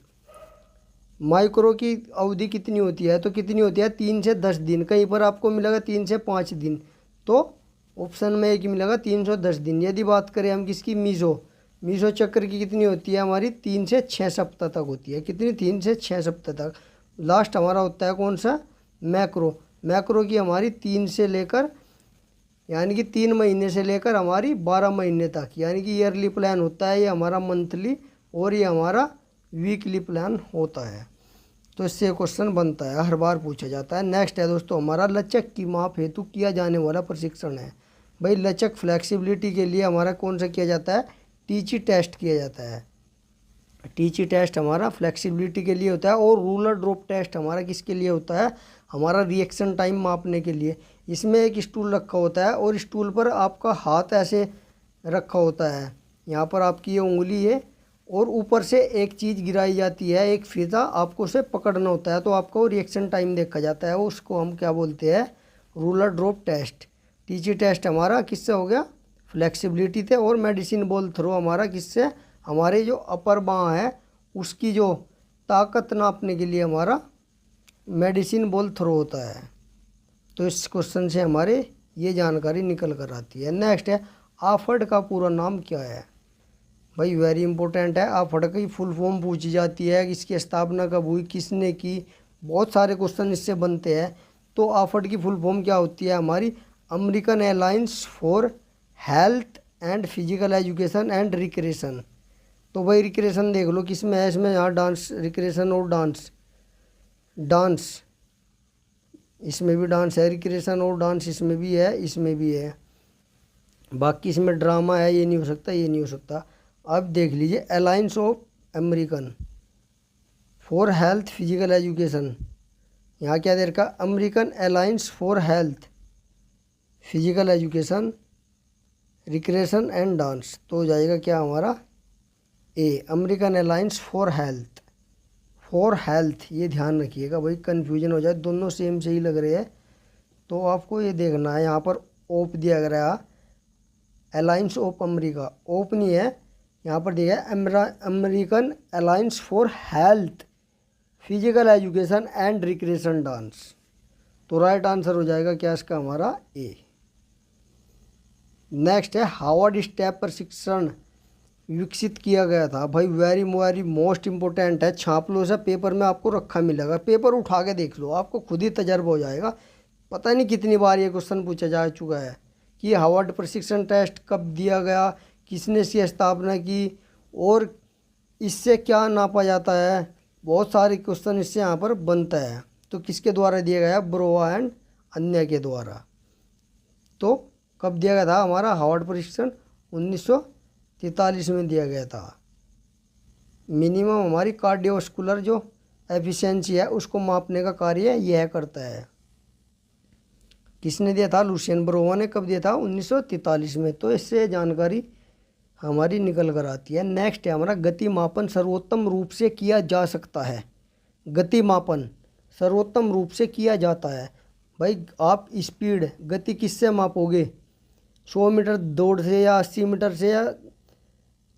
माइक्रो की अवधि कितनी होती है, तो कितनी होती है 3 से 10 दिन। कहीं पर आपको मिलेगा 3 से 5 दिन, तो ऑप्शन में एक ही मिलेगा 310 दिन। यदि बात करें हम किसकी, मीजो चक्र की कितनी होती है हमारी 3 से 6 सप्ताह तक होती है। कितनी 3 से 6 सप्ताह तक। लास्ट हमारा होता है कौन सा, मैक्रो की हमारी 3 से लेकर यानी कि 3 महीने से लेकर हमारी 12 महीने तक, यानी कि ईयरली प्लान होता है ये हमारा, मंथली, और ये हमारा वीकली प्लान होता है। तो इससे क्वेश्चन बनता है, हर बार पूछा जाता है। नेक्स्ट है दोस्तों हमारा लचक की माप हेतु किया जाने वाला प्रशिक्षण है। भाई लचक फ्लेक्सिबिलिटी के लिए हमारा कौन सा किया जाता है, टीची टेस्ट किया जाता है। टीची टेस्ट हमारा फ्लेक्सिबिलिटी के लिए होता है। और रूलर ड्रॉप टेस्ट हमारा किसके लिए होता है, हमारा रिएक्शन टाइम मापने के लिए। इसमें एक स्टूल रखा होता है और स्टूल पर आपका हाथ ऐसे रखा होता है, यहाँ पर आपकी ये उंगली है, और ऊपर से एक चीज़ गिराई जाती है, एक फीता, आपको उसे पकड़ना होता है, तो आपको रिएक्शन टाइम देखा जाता है। उसको हम क्या बोलते हैं, रूलर ड्रॉप टेस्ट। टीची टेस्ट हमारा किससे हो गया, फ्लेक्सिबिलिटी थे। और मेडिसिन बॉल थ्रो हमारा किससे, हमारे जो अपर बाँह है उसकी जो ताकत नापने के लिए हमारा मेडिसिन बॉल थ्रो होता है। तो इस क्वेश्चन से हमारे ये जानकारी निकल कर आती है। नेक्स्ट है आफड का पूरा नाम क्या है। भाई वेरी इंपॉर्टेंट है, आफड की फुल फॉर्म पूछी जाती है, इसकी स्थापना कब हुई, किसने की, बहुत सारे क्वेश्चन इससे बनते हैं। तो आफड की फुल फॉर्म क्या होती है हमारी, American alliance for health and physical education and recreation. तो भाई रिक्रिएशन देख लो किस में है, इसमें यहाँ डांस, रिक्रिएशन और डांस, इसमें भी डांस है, रिक्रिएशन और डांस इसमें भी है, इसमें भी है। बाकी इसमें ड्रामा है, ये नहीं हो सकता, ये नहीं हो सकता। अब देख लीजिए alliance of American for health physical education, यहाँ क्या दे रखा, American alliance for health physical education recreation and dance. तो हो जाएगा क्या हमारा ए, अमेरिकन अलायंस फॉर हेल्थ। ये ध्यान रखिएगा भाई, कन्फ्यूजन हो जाए, दोनों सेम से ही लग रहे हैं। तो आपको ये देखना है, यहाँ पर ओप दिया गया है, अलायंस ऑफ अमेरिका, ओप नहीं है, यहाँ पर दिया है American alliance for health physical education and recreation dance. तो राइट आंसर हो जाएगा क्या इसका हमारा ए। नेक्स्ट है हार्वर्ड स्टेप प्रशिक्षण विकसित किया गया था। भाई वेरी मोस्ट इम्पोर्टेंट है, छाप लो इसे, पेपर में आपको रखा मिलेगा, पेपर उठा के देख लो, आपको खुद ही तजर्बा हो जाएगा। पता नहीं कितनी बार ये क्वेश्चन पूछा जा चुका है कि हार्वर्ड प्रशिक्षण टेस्ट कब दिया गया, किसने इसकी स्थापना की, और इससे क्या नापा जाता है। बहुत सारे क्वेश्चन इससे यहाँ पर बनता है। तो किसके द्वारा दिया गया, ब्रोवा एंड अन्य के द्वारा। तो कब दिया गया था हमारा हार्वर्ड परीक्षण? 1943 में दिया गया था। मिनिमम हमारी कार्डियोवास्कुलर जो एफिशिएंसी है उसको मापने का कार्य यह करता है। किसने दिया था? लुसियन बरोवा ने। कब दिया था? 1943 में। तो इससे जानकारी हमारी निकल कर आती है। नेक्स्ट है हमारा गति मापन सर्वोत्तम रूप से किया जा सकता है। गति मापन सर्वोत्तम रूप से किया जाता है। भाई आप स्पीड गति किससे मापोगे? 100 मीटर दौड़ से, या 80 मीटर से, या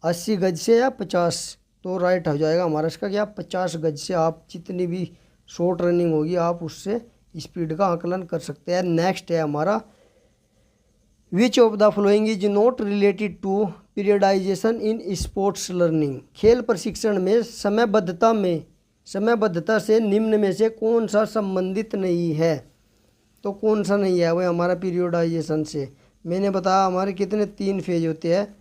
80 गज से, या 50? तो राइट हो जाएगा हमारा इसका क्या? 50 गज से आप जितनी भी शॉर्ट रनिंग होगी आप उससे स्पीड का आकलन कर सकते हैं। नेक्स्ट है हमारा which of the following is not related to periodization in sports learning. खेल प्रशिक्षण में समयबद्धता से निम्न में से कौन सा संबंधित नहीं है? तो कौन सा नहीं है? वह हमारा पीरियडाइजेशन से। मैंने बताया हमारे कितने 3 फेज होते हैं।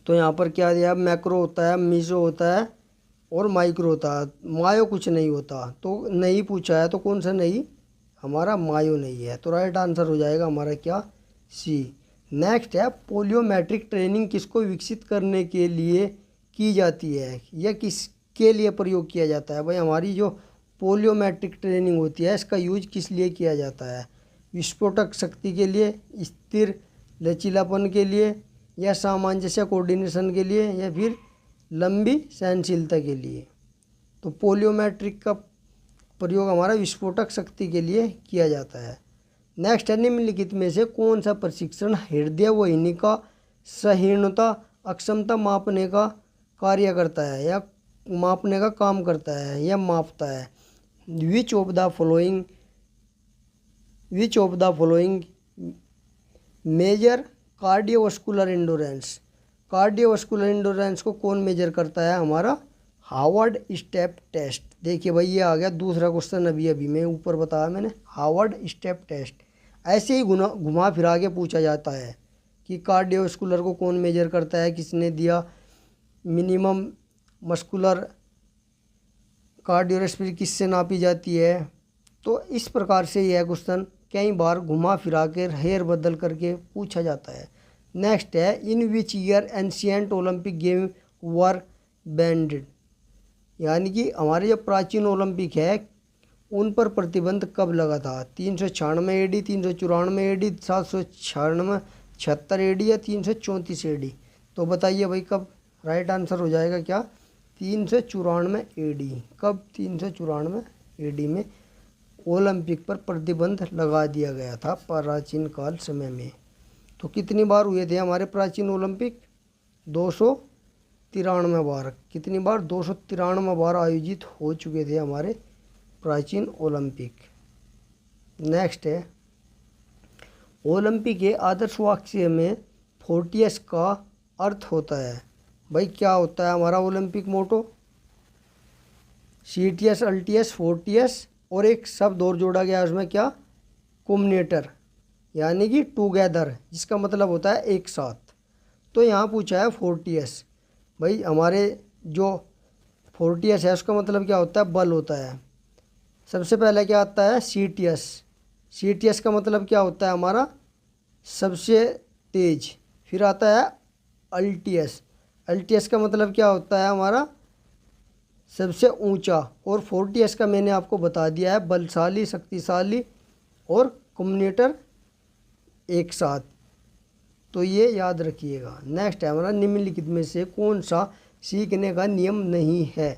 तो यहाँ पर क्या दिया? मैक्रो होता है, मीसो होता है और माइक्रो होता है। मायो कुछ नहीं होता। तो नहीं पूछा है तो कौन सा नहीं? हमारा मायो नहीं है। तो राइट आंसर हो जाएगा हमारा क्या? सी। नेक्स्ट है पोलियोमेट्रिक ट्रेनिंग किसको विकसित करने के लिए की जाती है या किसके लिए प्रयोग किया जाता है? भाई हमारी जो पोलियोमेट्रिक ट्रेनिंग होती है इसका यूज किस लिए किया जाता है? विस्फोटक शक्ति के लिए, स्थिर लचीलापन के लिए, या सामंजस्य कोऑर्डिनेशन के लिए, या फिर लंबी सहनशीलता के लिए? तो पोलियोमेट्रिक का प्रयोग हमारा विस्फोटक शक्ति के लिए किया जाता है। नेक्स्ट है निम्नलिखित में से कौन सा प्रशिक्षण हृदय वाहिनी का सहीर्णता अक्षमता मापने का कार्य करता है या मापने का काम करता है या मापता है? Which of the following measure cardiovascular endurance. Cardiovascular endurance को कौन मेजर करता है? हमारा हार्वर्ड स्टेप टेस्ट। देखिए भाई ये आ गया दूसरा क्वेश्चन। अभी मैं ऊपर बताया मैंने हार्वर्ड स्टेप टेस्ट। ऐसे ही घुमा फिरा के पूछा जाता है कि कार्डियोवास्कुलर को कौन मेजर करता है, किसने दिया? मिनिमम मस्कुलर कार्डियोरेस्पिरेटरी किससे नापी जाती है? तो इस प्रकार से यह क्वेश्चन कई बार घुमा फिरा कर हेर बदल करके पूछा जाता है। नेक्स्ट है in which year ancient Olympic game were banded. यानी कि हमारे जो प्राचीन ओलंपिक है उन पर प्रतिबंध कब लगा था? 396 AD, 394 AD, 796, 76 AD या 334 AD? तो बताइए भाई कब? राइट आंसर हो जाएगा क्या? 394 AD। कब? 394 AD में ओलंपिक पर प्रतिबंध लगा दिया गया था प्राचीन काल समय में। तो कितनी बार हुए थे हमारे प्राचीन ओलंपिक? 293 बार। कितनी बार? 293 बार आयोजित हो चुके थे हमारे प्राचीन ओलंपिक। नेक्स्ट है ओलंपिक के आदर्श वाक्य में 40S का अर्थ होता है। भाई क्या होता है हमारा ओलंपिक मोटो? CTS, अल्टीएस, 40S और एक शब्द और जोड़ा गया उसमें क्या? कॉम्बिनेटर, यानी कि टुगेदर, जिसका मतलब होता है एक साथ। तो यहाँ पूछा है 40S। भाई हमारे जो 40S है उसका मतलब क्या होता है? बल होता है। सबसे पहले क्या आता है? CTS। CTS का मतलब क्या होता है हमारा? सबसे तेज। फिर आता है अल्टीएस। अल्टीएस का मतलब क्या होता है हमारा? सबसे ऊंचा। और 40S का मैंने आपको बता दिया है बलशाली, शक्तिशाली और कम्युनिकेटर एक साथ। तो ये याद रखिएगा। नेक्स्ट है हमारा निम्नलिखित में से कौन सा सीखने का नियम नहीं है?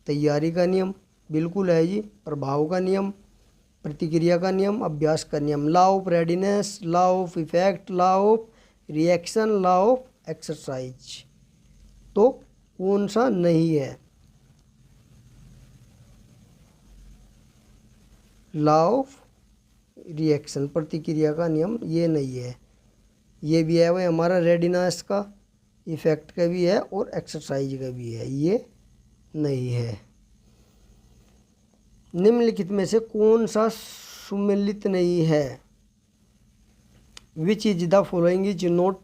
तैयारी का नियम बिल्कुल है जी। प्रभाव का नियम, प्रतिक्रिया का नियम, अभ्यास का नियम। Law of readiness, law of effect, law of reaction, law of exercise. तो कौन सा नहीं है? लॉ ऑफ रिएक्शन, प्रतिक्रिया का नियम, ये नहीं है। ये भी है वह हमारा रेडीनेस का, इफेक्ट का भी है और एक्सरसाइज का भी है, ये नहीं है। निम्नलिखित में से कौन सा सुमेलित नहीं है? Which is the following is not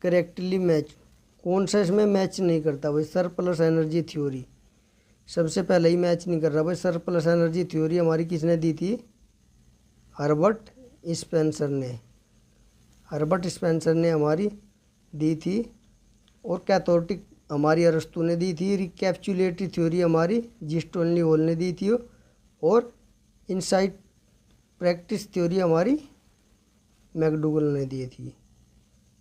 correctly match. कौन सा इसमें मैच नहीं करता? भाई सरप्लस एनर्जी थ्योरी सबसे पहले ही मैच नहीं कर रहा। भाई सरप्लस एनर्जी थ्योरी हमारी किसने दी थी? हर्बर्ट स्पेंसर ने हमारी दी थी। और कैथोटिक हमारी अरस्तु ने दी थी। रिकैप्चुलेटरी थ्योरी हमारी जी स्टोनली हॉल ने दी थी। और इनसाइट प्रैक्टिस थ्योरी हमारी मैकडूगल ने दी थी।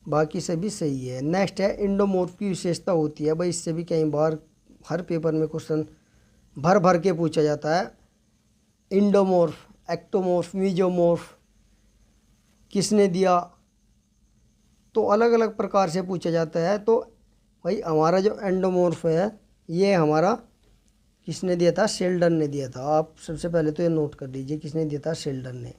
बाकी सभी सही है। नेक्स्ट है इंडोमॉर्फ की विशेषता होती है। भाई इससे भी कई बार हर पेपर में क्वेश्चन भर भर के पूछा जाता है। इंडोमॉर्फ, एक्टोमॉर्फ, मीजोमॉर्फ किसने दिया, तो अलग अलग प्रकार से पूछा जाता है। तो भाई हमारा जो एंडोमॉर्फ है ये हमारा किसने दिया था, शेल्डन ने दिया था। आप सबसे पहले तो ये नोट कर लीजिए किसने दिया था, शेल्डन ने।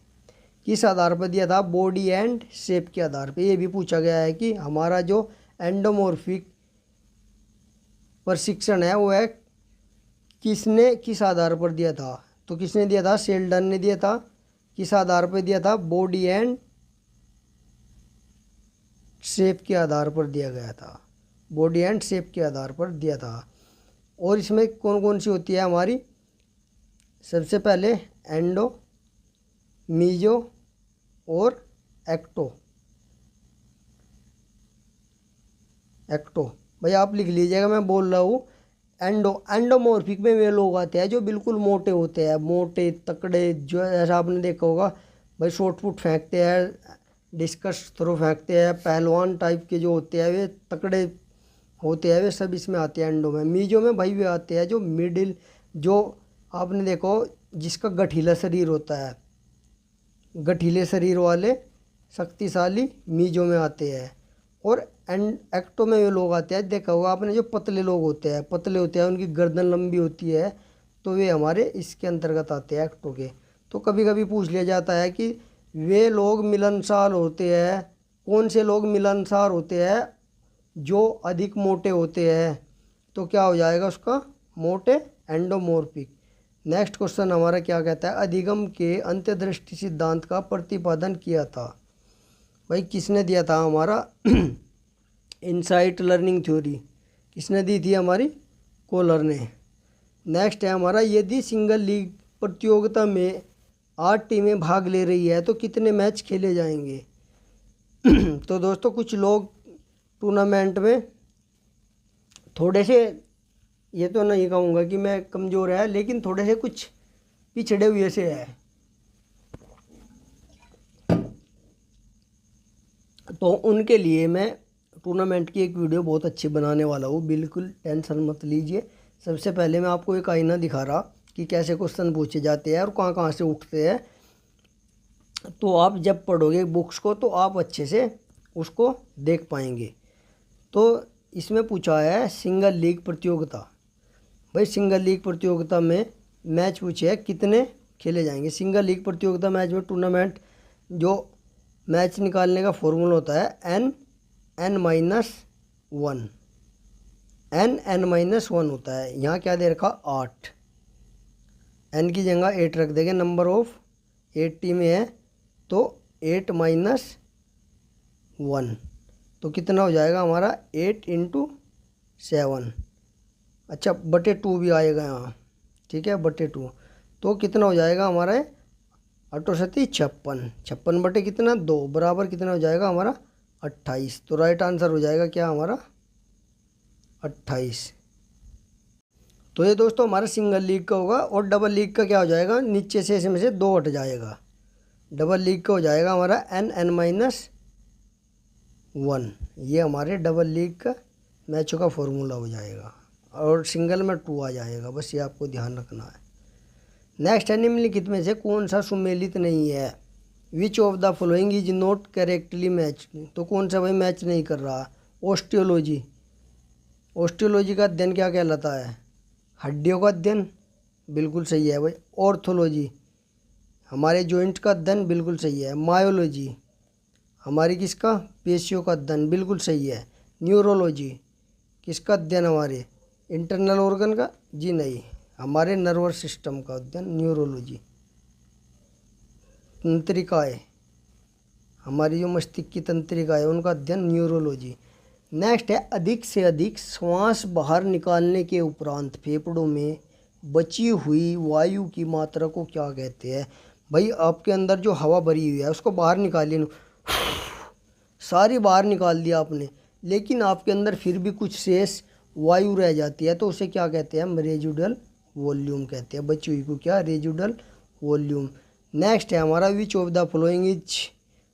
किस आधार पर दिया था, बॉडी एंड शेप के आधार पर। ये भी पूछा गया है कि हमारा जो एंडोमॉर्फिक प्रशिक्षण है वो है किसने किस आधार पर दिया था, तो किसने दिया था, शेल्डन ने दिया था। किस आधार पर दिया था, बॉडी एंड शेप के आधार पर दिया गया था। बॉडी एंड शेप के आधार पर दिया था। और इसमें कौन कौन सी होती है हमारी, सबसे पहले एंडो, मीजो और एक्टो। भाई आप लिख लीजिएगा, मैं बोल रहा हूँ एंडोमॉर्फिक में वे लोग आते हैं जो बिल्कुल मोटे होते हैं, मोटे तकड़े, जो ऐसा आपने देखा होगा भाई शॉर्ट पुट फेंकते हैं, डिस्कस थ्रो फेंकते हैं, पहलवान टाइप के जो होते हैं वे तकड़े होते हैं, वे सब इसमें आते हैं एंडो में। मीजो में भाई वे आते हैं जो मिडिल, जो आपने देखो जिसका गठीला शरीर होता है, गठीले शरीर वाले शक्तिशाली मीजो में आते हैं। और एक्टो में वे लोग आते हैं, देखा होगा आपने जो पतले लोग होते हैं, पतले होते हैं, उनकी गर्दन लंबी होती है, तो वे हमारे इसके अंतर्गत आते हैं एक्टो के। तो कभी कभी पूछ लिया जाता है कि वे लोग मिलनसार होते हैं, कौन से लोग मिलनसार होते हैं, जो अधिक मोटे होते हैं, तो क्या हो जाएगा उसका, मोटे, एंडोमॉर्फिक। नेक्स्ट क्वेश्चन हमारा क्या कहता है, अधिगम के अंत्यदृष्टि सिद्धांत का प्रतिपादन किया था। भाई किसने दिया था, हमारा इनसाइट लर्निंग थ्योरी किसने दी थी, हमारी कोलर ने। नेक्स्ट है हमारा, यदि सिंगल लीग प्रतियोगिता में 8 टीमें भाग ले रही है तो कितने मैच खेले जाएंगे। तो दोस्तों कुछ लोग टूर्नामेंट में थोड़े से, ये तो नहीं कहूँगा कि मैं कमज़ोर है, लेकिन थोड़े से कुछ पिछड़े हुए से है, तो उनके लिए मैं टूर्नामेंट की एक वीडियो बहुत अच्छी बनाने वाला हूँ, बिल्कुल टेंशन मत लीजिए। सबसे पहले मैं आपको एक आईना दिखा रहा कि कैसे क्वेश्चन पूछे जाते हैं और कहाँ कहाँ से उठते हैं। तो आप जब पढ़ोगे बुक्स को तो आप अच्छे से उसको देख पाएंगे। तो इसमें पूछा है सिंगल लीग प्रतियोगिता। भाई सिंगल लीग प्रतियोगिता में मैच पूछे है कितने खेले जाएंगे। सिंगल लीग प्रतियोगिता मैच में टूर्नामेंट जो मैच निकालने का फॉर्मूला होता है n-1, n-1 होता है। यहाँ क्या दे रखा, 8, n की जगह 8 रख देंगे, नंबर ऑफ 8 टीमें हैं, तो 8-1, तो कितना हो जाएगा हमारा 8 × 7। अच्छा बटे 2 भी आएगा यहाँ, ठीक है, बटे 2, तो कितना हो जाएगा हमारा 8×7 56 बटे कितना 2 बराबर कितना हो जाएगा हमारा 28। तो राइट आंसर हो जाएगा क्या हमारा 28। तो ये दोस्तों हमारा सिंगल लीग का होगा। और डबल लीग का क्या हो जाएगा, नीचे से इसमें से 2 हट जाएगा, डबल लीग का हो जाएगा हमारा n-1। ये हमारे डबल लीग का मैचों का फॉर्मूला हो जाएगा, और सिंगल में 2 आ जाएगा, बस ये आपको ध्यान रखना है। नेक्स्ट है, निम्नलिखित में से कौन सा सुमेलित नहीं है। Which of the following is not correctly match, तो कौन सा भाई मैच नहीं कर रहा। ऑस्टियोलॉजी, ऑस्टियोलॉजी का अध्ययन क्या कहलाता है, हड्डियों का अध्ययन, बिल्कुल सही है भाई। ऑर्थोलॉजी हमारे जॉइंट का अध्ययन, बिल्कुल सही है। मायोलॉजी हमारी किसका, पेशियों का अध्ययन, बिल्कुल सही है। न्यूरोलॉजी किसका अध्ययन, हमारे इंटरनल ऑर्गन का, जी नहीं, हमारे नर्वस सिस्टम का अध्ययन न्यूरोलॉजी। तंत्रिकाएँ हमारी जो मस्तिष्क की तंत्रिकाएँ उनका अध्ययन न्यूरोलॉजी। नेक्स्ट है, अधिक से अधिक श्वास बाहर निकालने के उपरांत फेफड़ों में बची हुई वायु की मात्रा को क्या कहते हैं। भाई आपके अंदर जो हवा भरी हुई है उसको बाहर निकालिए, सारी बाहर निकाल दिया आपने, लेकिन आपके अंदर फिर भी कुछ शेष वायु रह जाती है, तो उसे क्या कहते हैं हम? रेजिडुअल वॉल्यूम कहते हैं। बची हुई को क्या? Residual volume. नेक्स्ट है हमारा which of the following is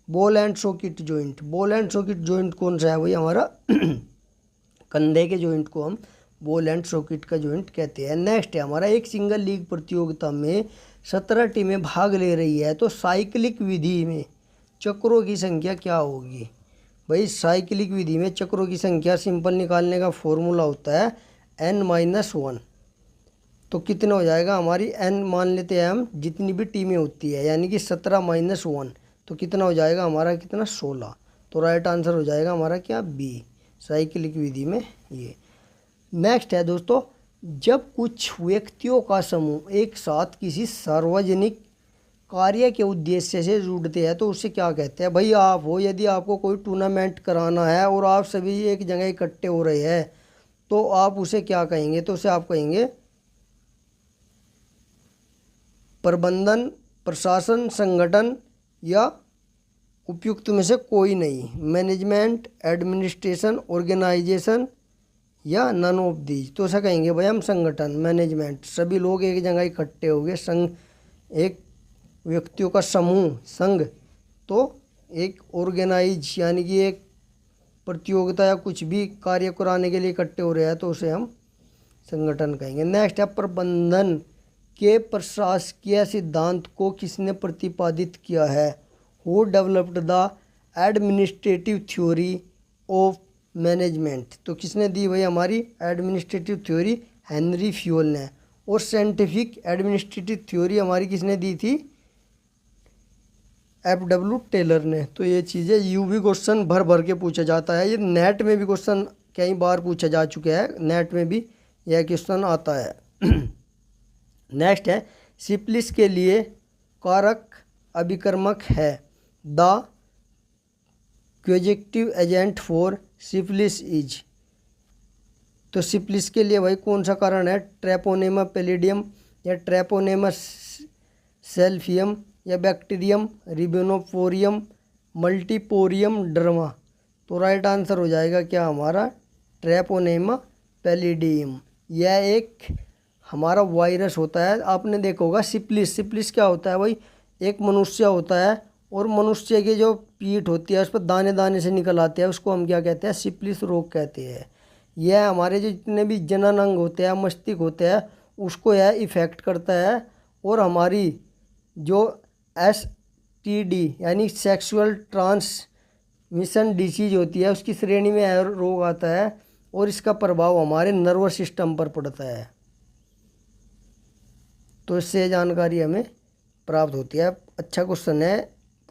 ball and socket joint. Ball and socket joint कौन सा है भाई? हमारा कंधे के जॉइंट को हम बॉल एंड सॉकेट का जॉइंट कहते हैं। नेक्स्ट है हमारा एक सिंगल लीग प्रतियोगिता में 17 टीमें भाग ले रही है, तो साइक्लिक विधि में चक्रों की संख्या क्या होगी? भाई साइक्लिक विधि में चक्रों की संख्या सिंपल निकालने का फॉर्मूला होता है n-1। तो कितना हो जाएगा? हमारी n मान लेते हैं हम, जितनी भी टीमें होती है, यानी कि 17-1, तो कितना हो जाएगा हमारा? कितना? 16। तो राइट आंसर हो जाएगा हमारा क्या? बी, साइक्लिक विधि में ये। नेक्स्ट है दोस्तों, जब कुछ व्यक्तियों का समूह एक साथ किसी सार्वजनिक कार्य के उद्देश्य से जुड़ते हैं, तो उसे क्या कहते हैं? भाई आप हो, यदि आपको कोई टूर्नामेंट कराना है और आप सभी एक जगह इकट्ठे हो रहे हैं, तो आप उसे क्या कहेंगे? तो उसे आप कहेंगे प्रबंधन, प्रशासन, संगठन या उपयुक्त में से कोई नहीं। मैनेजमेंट, एडमिनिस्ट्रेशन, ऑर्गेनाइजेशन या नन ऑफ दीज। तो ऐसा कहेंगे भाई हम संगठन, मैनेजमेंट। सभी लोग एक जगह इकट्ठे हो गए, संघ, एक व्यक्तियों का समूह, संघ। तो एक ऑर्गेनाइज यानी कि एक प्रतियोगिता या कुछ भी कार्य कराने के लिए इकट्ठे हो रहे हैं, तो उसे हम संगठन कहेंगे। नेक्स्ट है प्रबंधन के प्रशासकीय सिद्धांत को किसने प्रतिपादित किया है? Who developed the administrative theory of management. तो किसने दी भाई हमारी एडमिनिस्ट्रेटिव थ्योरी? हेनरी फ्यूल ने। और साइंटिफिक एडमिनिस्ट्रेटिव थ्योरी हमारी किसने दी थी? F.W. टेलर ने। तो ये चीज़ें यूवी क्वेश्चन भर भर के पूछा जाता है, ये नेट में भी क्वेश्चन कई बार पूछा जा चुका है, नेट में भी यह क्वेश्चन आता है। नेक्स्ट है सिप्लिस के लिए कारक अभिकर्मक है। The causative agent for syphilis is. तो सिफिलिस के लिए भाई कौन सा कारण है? ट्रेपोनेमा पैलिडियम या ट्रेपोनेमा सेल्फियम या बैक्टीरियम रिबोनोफोरियम मल्टीपोरियम डर्मा। तो राइट आंसर हो जाएगा क्या हमारा? Treponema pallidum. यह एक हमारा वायरस होता है। आपने देखा होगा सिफिलिस। सिफिलिस क्या होता है भाई? एक मनुष्य होता है और मनुष्य की जो पीठ होती है उस पर दाने दाने से निकल आते हैं, उसको हम क्या कहते हैं? सिफिलिस रोग कहते हैं। यह हमारे जो जितने भी जनन अंग होते हैं, मस्तिष्क होते हैं, उसको यह इफेक्ट करता है। और हमारी जो STD यानी सेक्सुअल ट्रांसमिशन डिसीज होती है, उसकी श्रेणी में यह रोग आता है और इसका प्रभाव हमारे नर्वस सिस्टम पर पड़ता है। तो इससे जानकारी हमें प्राप्त होती है। अच्छा क्वेश्चन है,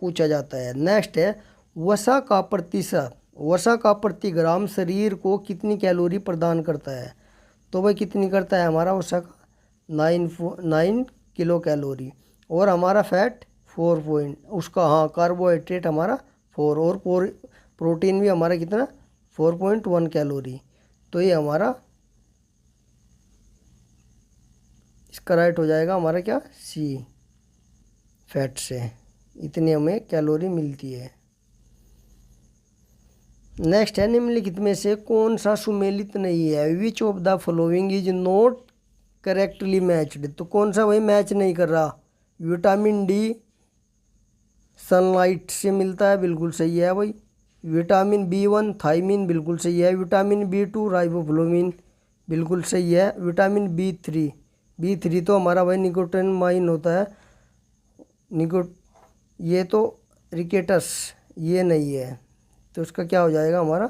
पूछा जाता है। नेक्स्ट है वसा का प्रतिशत, वसा का प्रति ग्राम शरीर को कितनी कैलोरी प्रदान करता है? तो भाई कितनी करता है हमारा वसा का? 9 किलो कैलोरी। और हमारा फैट 4 पॉइंट, उसका हाँ कार्बोहाइड्रेट हमारा 4, और प्रोटीन भी हमारा कितना? 4.1 कैलोरी। तो ये हमारा इसका राइट हो जाएगा हमारा क्या? सी, फैट से इतनी हमें कैलोरी मिलती है। नेक्स्ट है निम्नलिखित में से कौन सा सुमेलित नहीं है? Which of the following is not correctly matched. तो कौन सा भाई मैच नहीं कर रहा? विटामिन डी सनलाइट से मिलता है, बिल्कुल सही है भाई। विटामिन B1 थायमिन, बिल्कुल सही है। विटामिन B2 राइबोफ्लोविन, बिल्कुल सही है। विटामिन B3 तो हमारा भाई निकोटिनामाइन होता है, ये तो रिकेटस, ये नहीं है। तो उसका क्या हो जाएगा हमारा?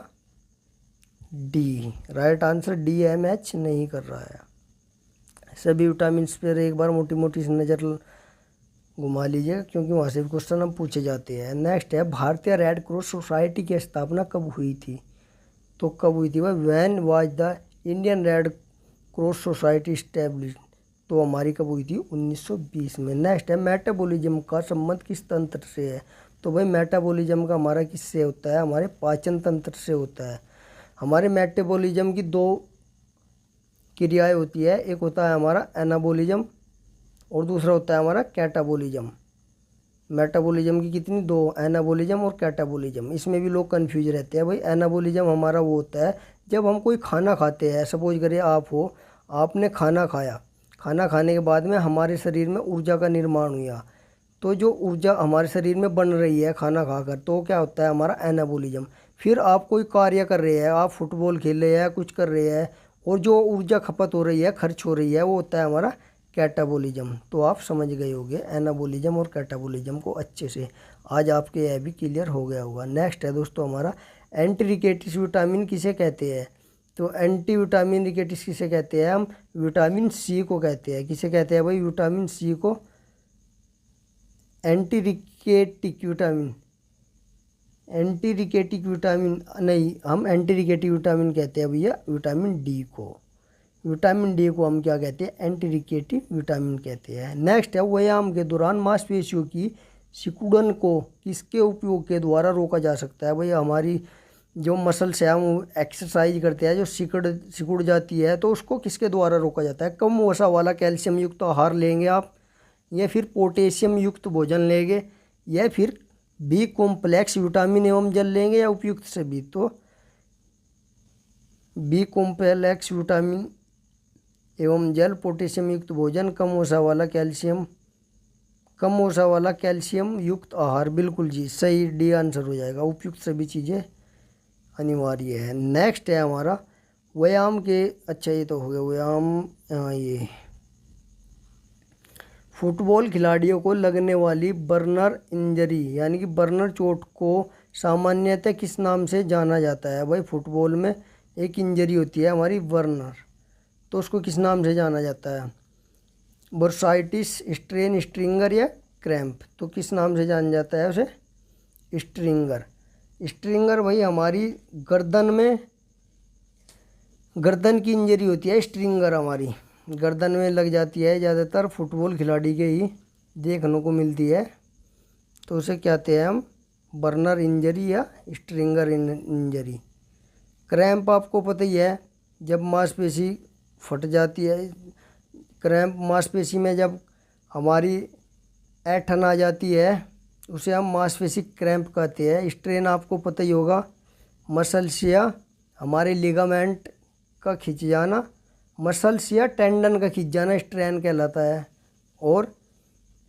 डी, राइट आंसर डी है, मैच नहीं कर रहा है। सभी विटामिन पर एक बार मोटी मोटी सी नज़र घुमा लीजिएगा, क्योंकि वहाँ से भी क्वेश्चन हम पूछे जाते हैं। नेक्स्ट है भारतीय रेड क्रॉस सोसाइटी की स्थापना कब हुई थी? तो कब हुई थी भाई? When was the Indian red cross society established. तो हमारी कब हुई थी? 1920 में। नेक्स्ट है मेटाबॉलिज्म का संबंध किस तंत्र से है? तो भाई मेटाबॉलिज्म का हमारा किससे होता है? हमारे पाचन तंत्र से होता है। हमारे मेटाबॉलिज्म की 2 क्रियाएं होती है, एक होता है हमारा एनाबॉलिज्म और दूसरा होता है हमारा कैटाबॉलिज्म। मेटाबॉलिज्म की कितनी, 2, एनाबॉलिज्म और कैटाबॉलिज्म। इसमें भी लोग कंफ्यूज रहते हैं भाई। एनाबॉलिज्म हमारा वो होता है जब हम कोई खाना खाते हैं, सपोज करिए आप हो, आपने खाना खाया, खाना खाने के बाद में हमारे शरीर में ऊर्जा का निर्माण हुआ, तो जो ऊर्जा हमारे शरीर में बन रही है खाना खाकर, तो क्या होता है हमारा एनाबॉलिज्म। फिर आप कोई कार्य कर रहे हैं, आप फुटबॉल खेल रहे हैं, कुछ कर रहे हैं, और जो ऊर्जा खपत हो रही है, खर्च हो रही है, वो होता है हमारा कैटाबॉलिज्म। तो आप समझ गए होंगे एनाबॉलिज्म और कैटाबॉलिज्म को अच्छे से। आज आपके यह भी क्लियर हो गया होगा। नेक्स्ट है दोस्तों हमारा एंटी रिकेटिस विटामिन किसे कहते हैं। तो एंटी विटामिन रिकेटिस किसे कहते हैं, हम विटामिन सी को कहते हैं। किसे कहते हैं भाई, विटामिन सी को एंटी रिकेटिक विटामिन, एंटी रिकेटिक विटामिन नहीं, हम एंटी रिकेटिक विटामिन कहते हैं भैया विटामिन डी को। विटामिन डी को हम क्या कहते हैं, एंटी रिकेटिव विटामिन कहते हैं। नेक्स्ट है व्यायाम के दौरान मांसपेशियों की सिकुड़न को किसके उपयोग के द्वारा रोका जा सकता है। भाई हमारी जो मसल्स है, हम एक्सरसाइज करते हैं, जो सिकुड़ जाती है, तो उसको किसके द्वारा रोका जाता है। कम वसा वाला कैल्शियम युक्त आहार लेंगे आप, या फिर पोटेशियम युक्त भोजन लेंगे, या फिर बी कॉम्प्लेक्स विटामिन एवं जल लेंगे, या उपयुक्त से भी। तो बी कॉम्प्लेक्स विटामिन एवं जल, पोटेशियम युक्त भोजन, कम वसा वाला कैल्शियम, कम वसा वाला कैल्शियम युक्त आहार। बिल्कुल जी सही, डी आंसर हो जाएगा। उपयुक्त सभी चीज़ें अनिवार्य है। नेक्स्ट है हमारा व्यायाम के, अच्छा ये तो हो गया व्यायाम। ये फुटबॉल खिलाड़ियों को लगने वाली बर्नर इंजरी यानी कि बर्नर चोट को सामान्यतः किस नाम से जाना जाता है। भाई फुटबॉल में एक इंजरी होती है हमारी बर्नर, तो उसको किस नाम से जाना जाता है, बुर्साइटिस, स्ट्रेन, स्ट्रिंगर या क्रैम्प। तो किस नाम से जाना जाता है उसे, स्ट्रिंगर। स्ट्रिंगर भाई हमारी गर्दन में, गर्दन की इंजरी होती है, स्ट्रिंगर हमारी गर्दन में लग जाती है, ज़्यादातर फुटबॉल खिलाड़ी के ही देखने को मिलती है। तो उसे कहते हैं हम बर्नर इंजरी या स्ट्रिंगर इंजरी। क्रैम्प आपको पता ही है, जब मांसपेशी फट जाती है, क्रैम्प मांसपेशी में जब हमारी ऐंठन आ जाती है, उसे हम मांसपेशी क्रैम्प कहते हैं। स्ट्रेन आपको पता ही होगा, मसल्स या हमारे लिगामेंट का खिंच जाना, मसल्स या टेंडन का खिंच जाना स्ट्रेन कहलाता है। और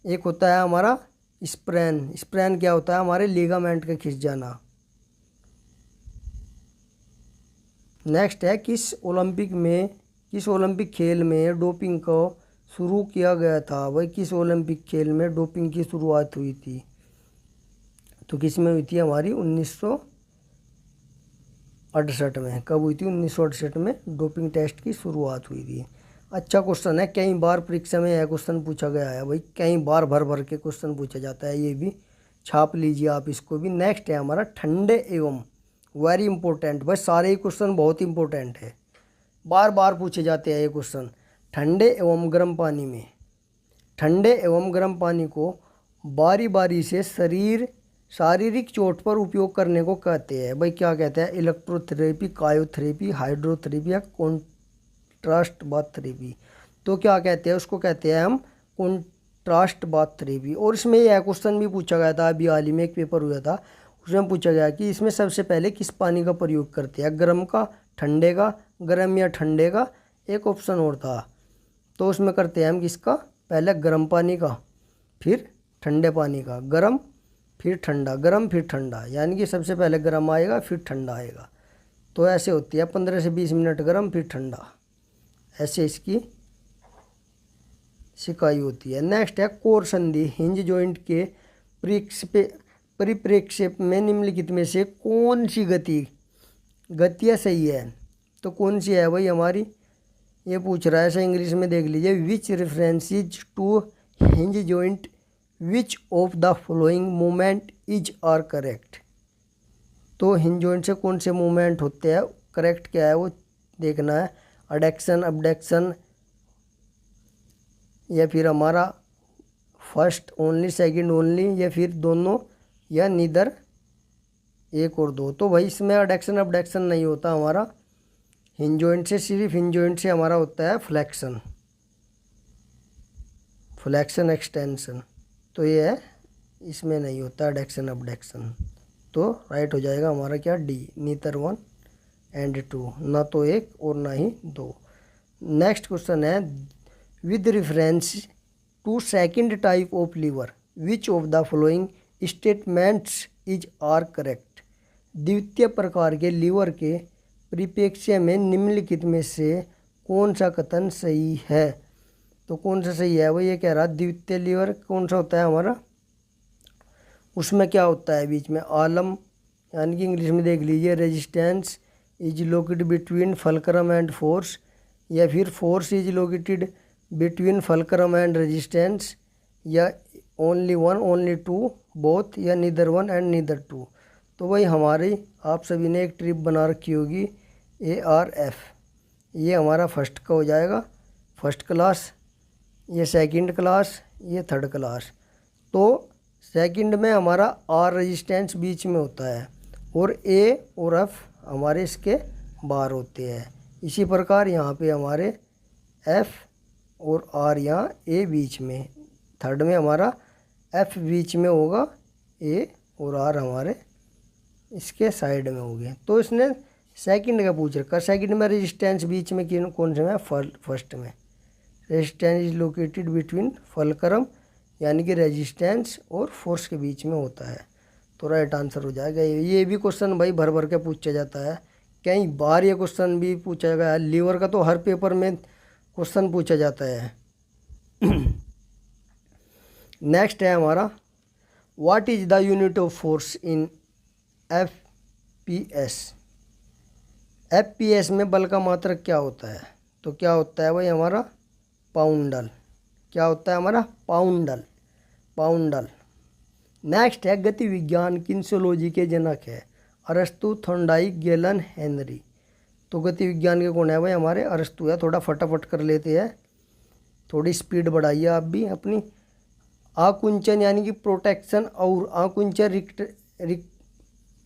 एक होता है हमारा स्प्रैन। स्प्रैन क्या होता है, हमारे लिगामेंट का खिंच जाना। नेक्स्ट है किस ओलंपिक खेल में डोपिंग को शुरू किया गया था। भाई किस ओलंपिक खेल में डोपिंग की शुरुआत हुई थी, तो किस में हुई थी, हमारी 1968 में। कब हुई थी, 1968 में डोपिंग टेस्ट की शुरुआत हुई थी। अच्छा क्वेश्चन है, कई बार परीक्षा में यह क्वेश्चन पूछा गया है। भाई कई बार भर भर के क्वेश्चन पूछा जाता है, ये भी छाप लीजिए आप इसको भी। नेक्स्ट है हमारा ठंडे एवं, वेरी इंपॉर्टेंट, भाई सारे ही क्वेश्चन बहुत इंपॉर्टेंट है, बार बार पूछे जाते हैं ये क्वेश्चन। ठंडे एवं गर्म पानी में, ठंडे एवं गर्म पानी को बारी बारी से शारीरिक चोट पर उपयोग करने को कहते हैं। भाई क्या कहते हैं, इलेक्ट्रोथेरेपी, कायोथेरेपी, हाइड्रोथेरेपी या कॉन्ट्रास्ट बाथ थेरेपी। तो क्या कहते हैं, उसको कहते हैं हम कॉन्ट्रास्ट बाथ थेरेपी। और इसमें यह क्वेश्चन भी पूछा गया था, अभी हाल ही में एक पेपर हुआ था, उसमें पूछा गया कि इसमें सबसे पहले किस पानी का प्रयोग करते हैं, गर्म का, ठंडे का, गर्म या ठंडे का, एक ऑप्शन और था। तो उसमें करते हैं हम किसका, पहले गर्म पानी का, फिर ठंडे पानी का, गर्म फिर ठंडा, गर्म फिर ठंडा, यानी कि सबसे पहले गर्म आएगा फिर ठंडा आएगा। तो ऐसे होती है 15 से 20 मिनट गर्म फिर ठंडा, ऐसे इसकी सिकाई होती है। नेक्स्ट है कोर संधि, हिंज जॉइंट के परिप्रेक्ष्य में निम्नलिखित में से कौन सी गतियाँ सही है। तो कौन सी है भाई हमारी, ये पूछ रहा है, ऐसा इंग्लिश में देख लीजिए, which references to hinge joint, which of the following movement is are correct. तो हिंज जॉइंट से कौन से मूवमेंट होते हैं, करेक्ट क्या है वो देखना है, एडक्शन, अबडक्शन, या फिर हमारा फर्स्ट ओनली, सेकंड ओनली, या फिर दोनों, या नीदर, एक और दो। तो भाई इसमें एडक्शन अबडक्शन नहीं होता हमारा हिंज जॉइंट से, सिर्फ हिंज जॉइंट से हमारा होता है फ्लेक्शन एक्सटेंशन। तो ये है इसमें नहीं होता एडक्शन अबडक्शन। तो राइट हो जाएगा हमारा क्या, डी, नीदर 1 एंड 2, ना तो 1 और ना ही 2। नेक्स्ट क्वेश्चन है, with reference to second type of lever which of the following statements is are correct. द्वितीय प्रकार के लीवर के परिप्रेक्ष्य में निम्नलिखित में से कौन सा कथन सही है। तो कौन सा सही है, वो ये कह रहा द्वितीय लीवर कौन सा होता है हमारा, उसमें क्या होता है बीच में आलम, यानी कि इंग्लिश में देख लीजिए resistance is located between fulcrum and force, या फिर force is located between fulcrum and resistance, या ओनली 1 ओनली 2 बोथ, या नीदर 1 एंड नीदर 2। तो वही हमारी आप सभी ने एक ट्रिप बना रखी होगी ARF, ये हमारा फर्स्ट का हो जाएगा, फर्स्ट क्लास, ये सेकंड क्लास, ये थर्ड क्लास। तो सेकंड में हमारा R रेजिस्टेंस बीच में होता है और A और F हमारे इसके बाहर होते हैं। इसी प्रकार यहाँ पे हमारे F और R यहाँ A बीच में, थर्ड में हमारा F बीच में होगा, A और R हमारे इसके साइड में हो गए। तो इसने सेकंड का पूछ रखा, सेकंड में रेजिस्टेंस बीच में कौन से में, फर्स्ट में resistance is located between fulcrum, यानी कि रेजिस्टेंस और फोर्स के बीच में होता है। तो राइट आंसर हो जाएगा। ये भी क्वेश्चन भाई भर भर के पूछा जाता है, कई बार ये क्वेश्चन भी पूछा गया है। लीवर का तो हर पेपर में क्वेश्चन पूछा जाता है। नेक्स्ट है हमारा, what is the unit of force in FPS। FPS में बल का मात्रक क्या होता है, तो क्या होता है भाई हमारा पाउंडल, क्या होता है हमारा पाउंडल। नेक्स्ट है, गति विज्ञान किन्सियोलॉजी के जनक है, अरस्तु, थॉर्नडाइक, गैलन, हेनरी। तो गति विज्ञान के कौन है भाई हमारे अरस्तु है। थोड़ा फटाफट कर लेते हैं, थोड़ी स्पीड बढ़ाइए आप भी अपनी। आकुंचन यानी कि प्रोटेक्शन और आकुंचन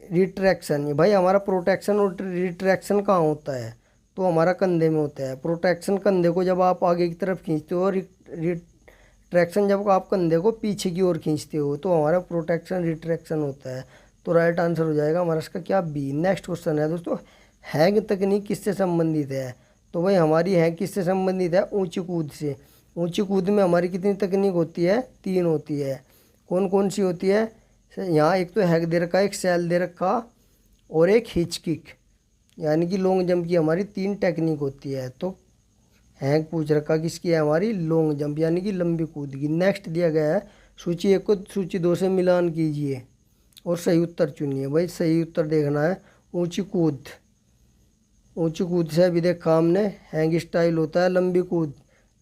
रिट्रैक्शन, भाई हमारा प्रोटेक्शन और रिट्रैक्शन कहाँ होता है, तो हमारा कंधे में होता है। प्रोटेक्शन कंधे को जब आप आगे की तरफ खींचते हो, रिट्रैक्शन जब आप कंधे को पीछे की ओर खींचते हो, तो हमारा प्रोटेक्शन रिट्रैक्शन होता है। तो राइट आंसर हो जाएगा हमारा इसका क्या, बी। नेक्स्ट क्वेश्चन है दोस्तों, हैंग तकनीक किससे संबंधित है। तो भाई हमारी हैंग किससे संबंधित है, ऊंची कूद से। ऊंची कूद में हमारी कितनी तकनीक होती है, 3 होती है। कौन कौन सी होती है, यहाँ एक तो हैग दे रखा, एक सेल दे रखा और एक हिच किक, यानी कि लॉन्ग जंप की हमारी 3 टेक्निक होती है। तो हैंग पूछ रखा किसकी है, हमारी लॉन्ग जंप यानी कि लंबी कूद की। नेक्स्ट दिया गया है, सूची 1 को सूची 2 से मिलान कीजिए और सही उत्तर चुनिए। भाई सही उत्तर देखना है ऊंची कूद। ऊंची कूद से अभी देखा हमने, हैंग स्टाइल होता है लंबी कूद।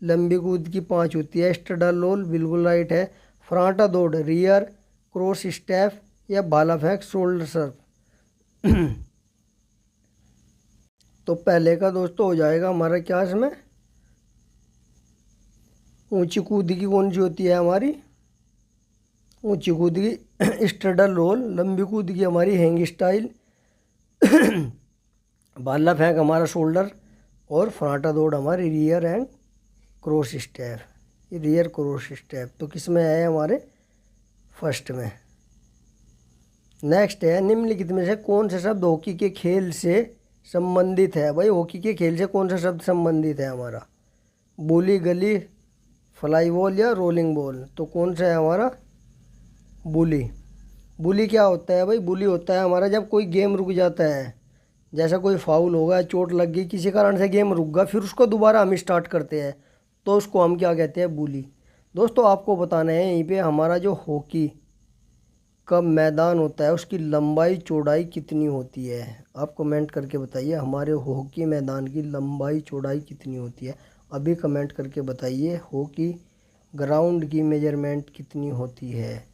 लंबी कूद की 5 होती है, स्टडल रोल बिल्कुल राइट है, फराटा दौड़, रियर, क्रॉस स्टेप या भाला फेंक, शोल्डर सर्फ। तो पहले का दोस्तों हो जाएगा हमारा क्या, इसमें ऊंची कूद की कौन सी होती है हमारी, ऊंची कूद की स्टडल रोल, लंबी कूद की हमारी हैंग स्टाइल, भाला फेंक हमारा शोल्डर, और फराटा दौड़ हमारी रियर एंड क्रॉस स्टेप, ये रियर क्रॉस स्टेप। तो किस में है हमारे फर्स्ट में। नेक्स्ट है, निम्नलिखित में से कौन सा शब्द हॉकी के खेल से संबंधित है। भाई हॉकी के खेल से कौन सा शब्द संबंधित है हमारा, बोली, गली, फ्लाई बॉल या रोलिंग बॉल। तो कौन सा है हमारा बुली। बुली क्या होता है भाई, बुली होता है हमारा जब कोई गेम रुक जाता है, जैसा कोई फाउल होगा, चोट लग गई, किसी कारण से गेम रुक गया, फिर उसको दोबारा हम स्टार्ट करते हैं, तो उसको हम क्या कहते हैं, बुली। दोस्तों आपको बताना है यहीं पे हमारा जो हॉकी का मैदान होता है उसकी लंबाई चौड़ाई कितनी होती है। आप कमेंट करके बताइए हमारे हॉकी मैदान की लंबाई चौड़ाई कितनी होती है। अभी कमेंट करके बताइए हॉकी ग्राउंड की मेजरमेंट कितनी होती है।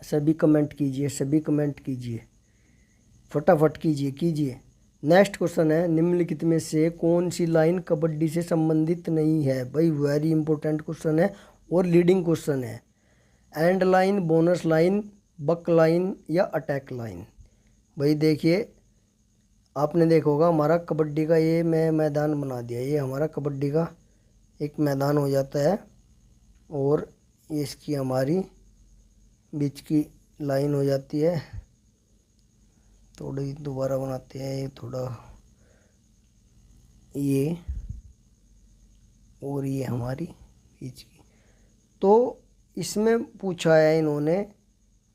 सभी कमेंट कीजिए, सभी कमेंट कीजिए, फटाफट कीजिए। नेक्स्ट क्वेश्चन है, निम्नलिखित में से कौन सी लाइन कबड्डी से संबंधित नहीं है। भाई वेरी इंपॉर्टेंट क्वेश्चन है और लीडिंग क्वेश्चन है। End line, bonus line, baulk line या अटैक लाइन। भाई देखिए आपने देखा होगा हमारा कबड्डी का ये मैं मैदान बना दिया, ये हमारा कबड्डी का एक मैदान हो जाता है और ये इसकी हमारी बीच की लाइन हो जाती है। थोड़ी दोबारा बनाते हैं, ये थोड़ा ये और ये हमारी बीच की। तो इसमें पूछा है इन्होंने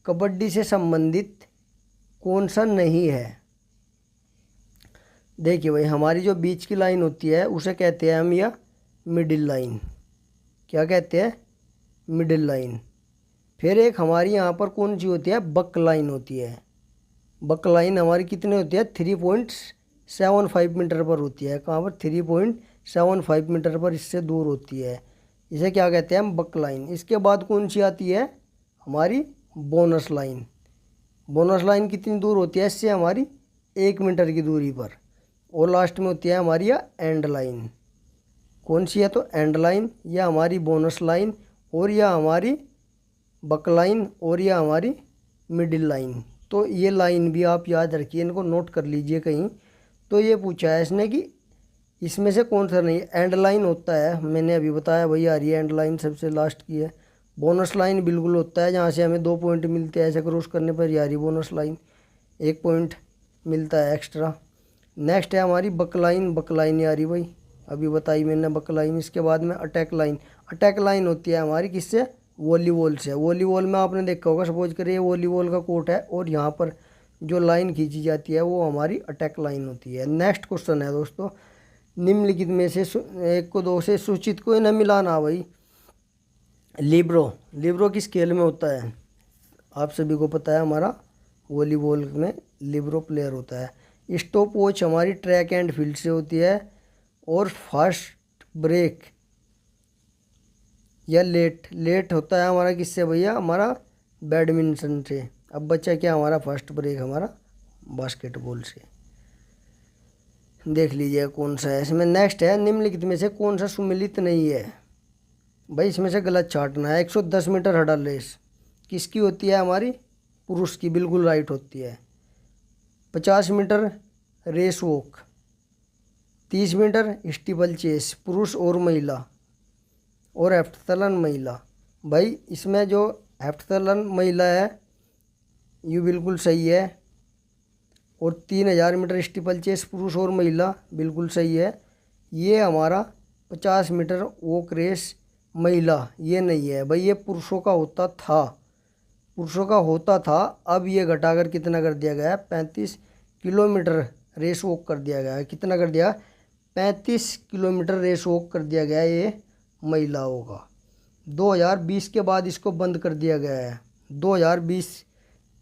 कबड्डी से संबंधित कौन सा नहीं है। देखिए भाई, हमारी जो बीच की लाइन होती है उसे कहते हैं हम या मिडिल लाइन। क्या कहते हैं? Middle line. फिर एक हमारी यहाँ पर कौन सी होती है? बक लाइन होती है। बक लाइन हमारी कितने होती है? 3.75 मीटर पर होती है। कहाँ पर? 3.75 मीटर पर इससे दूर होती है। इसे क्या कहते हैं हम? बक लाइन। इसके बाद कौन सी आती है? हमारी बोनस लाइन। बोनस लाइन कितनी दूर होती है इससे? हमारी 1 मीटर की दूरी पर। और लास्ट में होती है हमारी या एंड लाइन। कौन सी है? तो एंड लाइन, या हमारी बोनस लाइन, और या हमारी बक लाइन, और या हमारी मिडिल लाइन। तो ये लाइन भी आप याद रखिए, इनको नोट कर लीजिए कहीं। तो ये पूछा है इसने कि इसमें से कौन सा नहीं। एंड लाइन होता है, मैंने अभी बताया वही आ रही है, एंड लाइन सबसे लास्ट की है। बोनस लाइन बिल्कुल होता है जहाँ से हमें 2 पॉइंट मिलते हैं, ऐसे क्रॉस करने पर ये आ रही बोनस लाइन, 1 पॉइंट मिलता है एक्स्ट्रा। नेक्स्ट है हमारी बक लाइन। बक लाइन आ रही भाई, अभी बताई मैंने बक लाइन। इसके बाद में अटैक लाइन। अटैक लाइन होती है हमारी किससे? वॉलीबॉल से। वॉलीबॉल में आपने देखा होगा, सपोज करिए वॉलीबॉल का कोर्ट है और यहाँ पर जो लाइन खींची जाती है वो हमारी अटैक लाइन होती है। नेक्स्ट क्वेश्चन है दोस्तों, निम्नलिखित में से एक को दो से सूचित को न मिलाना। भाई लिब्रो, लिब्रो किस खेल में होता है? आप सभी को पता है, हमारा वॉलीबॉल में लिब्रो प्लेयर होता है। स्टॉप वॉच हमारी ट्रैक एंड फील्ड से होती है। और फास्ट ब्रेक या लेट, लेट होता है हमारा किससे भैया? हमारा बैडमिंटन से। अब बच्चा क्या हमारा? फास्ट ब्रेक हमारा बास्केटबॉल से। देख लीजिए कौन सा है इसमें। नेक्स्ट है, निम्नलिखित में से कौन सा सुमेलित नहीं है? भाई इसमें से गलत छांटना है। 110 मीटर हडल रेस किसकी होती है? हमारी पुरुष की, बिल्कुल राइट होती है। 50 metre race walk, 30 metre steeplechase पुरुष और महिला, और हेप्टाथलन महिला। भाई इसमें जो हेप्टाथलन महिला है ये बिल्कुल सही है। और 3000 मीटर स्टीपल चेस पुरुष और महिला बिल्कुल सही है। ये हमारा 50 मीटर वॉक रेस महिला ये नहीं है भाई, ये पुरुषों का होता था, पुरुषों का होता था। अब ये घटाकर कितना कर दिया गया है? 35 किलोमीटर रेस वॉक कर दिया गया है। कितना कर दिया? 35 किलोमीटर रेस वॉक कर दिया गया है ये महिलाओं का। 2020 के बाद इसको बंद कर दिया गया है। 2020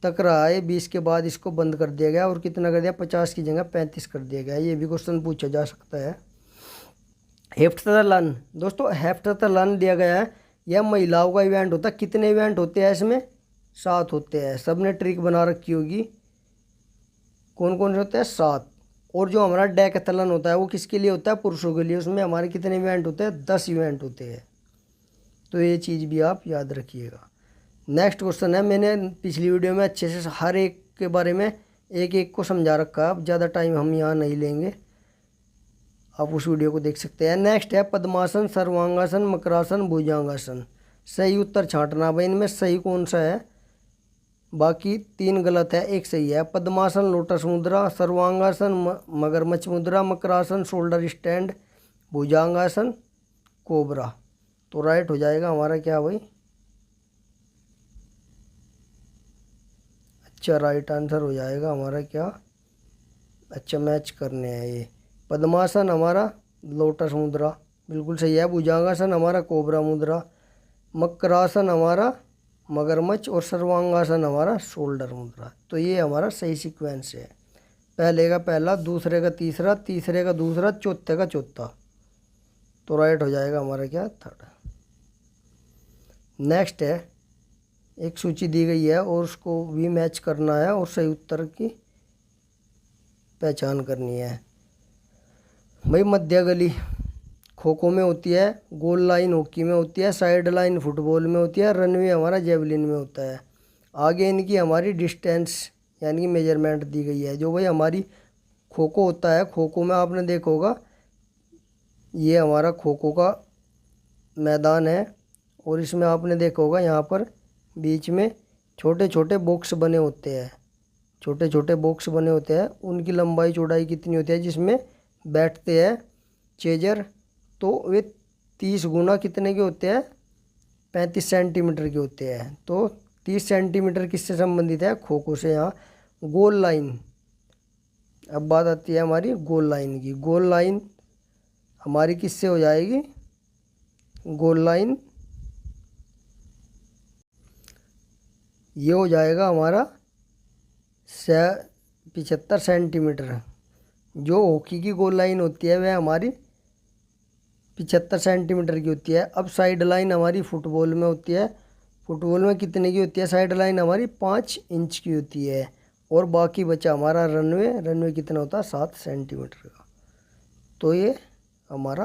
तक रहा है, 20 के बाद इसको बंद कर दिया गया। और कितना कर दिया? 50 की जगह 35 कर दिया गया। ये भी क्वेश्चन पूछा जा सकता है। हेप्टाथलन दोस्तों, हेप्टाथलन दिया गया है, यह महिलाओं का इवेंट होता है। कितने इवेंट होते हैं इसमें? 7 होते हैं। सबने ट्रिक बना रखी होगी। कौन कौन से होते हैं? 7। और जो हमारा डेकाथलन होता है वो किसके लिए होता है? पुरुषों के लिए। उसमें हमारे कितने इवेंट होते हैं? 10 इवेंट होते हैं। तो ये चीज़ भी आप याद रखिएगा। नेक्स्ट क्वेश्चन है, मैंने पिछली वीडियो में अच्छे से हर एक के बारे में एक एक को समझा रखा है। अब ज़्यादा टाइम हम यहाँ नहीं लेंगे, आप उस वीडियो को देख सकते हैं। नेक्स्ट है पद्मासन, सर्वांगासन, मकरासन, भुजंगासन। सही उत्तर छांटना भाई, इनमें सही कौन सा है? बाकी 3 गलत है, एक सही है। पद्मासन लोटस मुद्रा, सर्वांगासन मगरमच्छ मुद्रा, मकरासन शोल्डर स्टैंड, भुजंगासन कोबरा। तो राइट हो जाएगा हमारा क्या भाई? अच्छा, राइट आंसर हो जाएगा हमारा क्या? अच्छा, मैच करने हैं ये। पद्मासन हमारा लोटस मुद्रा बिल्कुल सही है। भुजंगासन हमारा कोबरा मुद्रा, मकरासन हमारा मगरमच्छ, और सर्वांगासन हमारा शोल्डर मुद्रा। तो ये हमारा सही सीक्वेंस है। पहले का पहला, दूसरे का तीसरा, तीसरे का दूसरा, चौथे का चौथा। तो राइट हो जाएगा हमारा क्या? 3rd। नेक्स्ट है, एक सूची दी गई है और उसको भी मैच करना है और सही उत्तर की पहचान करनी है। भाई मध्य गली खो खो में होती है, गोल लाइन हॉकी में होती है, साइड लाइन फुटबॉल में होती है, रनवे हमारा जेवलिन में होता है। आगे इनकी हमारी डिस्टेंस यानी कि मेजरमेंट दी गई है। जो भाई हमारी खो खो होता है, खो खो में आपने देखा होगा ये हमारा खो खो का मैदान है और इसमें आपने देखा होगा यहाँ पर बीच में छोटे छोटे बॉक्स बने होते हैं, छोटे छोटे बॉक्स बने होते हैं। उनकी लंबाई चौड़ाई कितनी होती है जिसमें बैठते हैं चेजर, तो वे 30 गुना कितने के होते हैं, 35 सेंटीमीटर के होते हैं। तो 30 सेंटीमीटर किससे संबंधित है, खो खो से। यहाँ गोल लाइन, अब बात आती है हमारी गोल लाइन की। गोल लाइन हमारी किससे हो जाएगी, गोल लाइन ये हो जाएगा हमारा 75 सेंटीमीटर। जो हॉकी की गोल लाइन होती है वह हमारी 75 सेंटीमीटर की होती है। अब साइड लाइन हमारी फुटबॉल में होती है, फुटबॉल में कितने की होती है, साइड लाइन हमारी 5 इंच की होती है। और बाकी बचा हमारा रनवे, रनवे कितना होता है, 7 सेंटीमीटर का। तो ये हमारा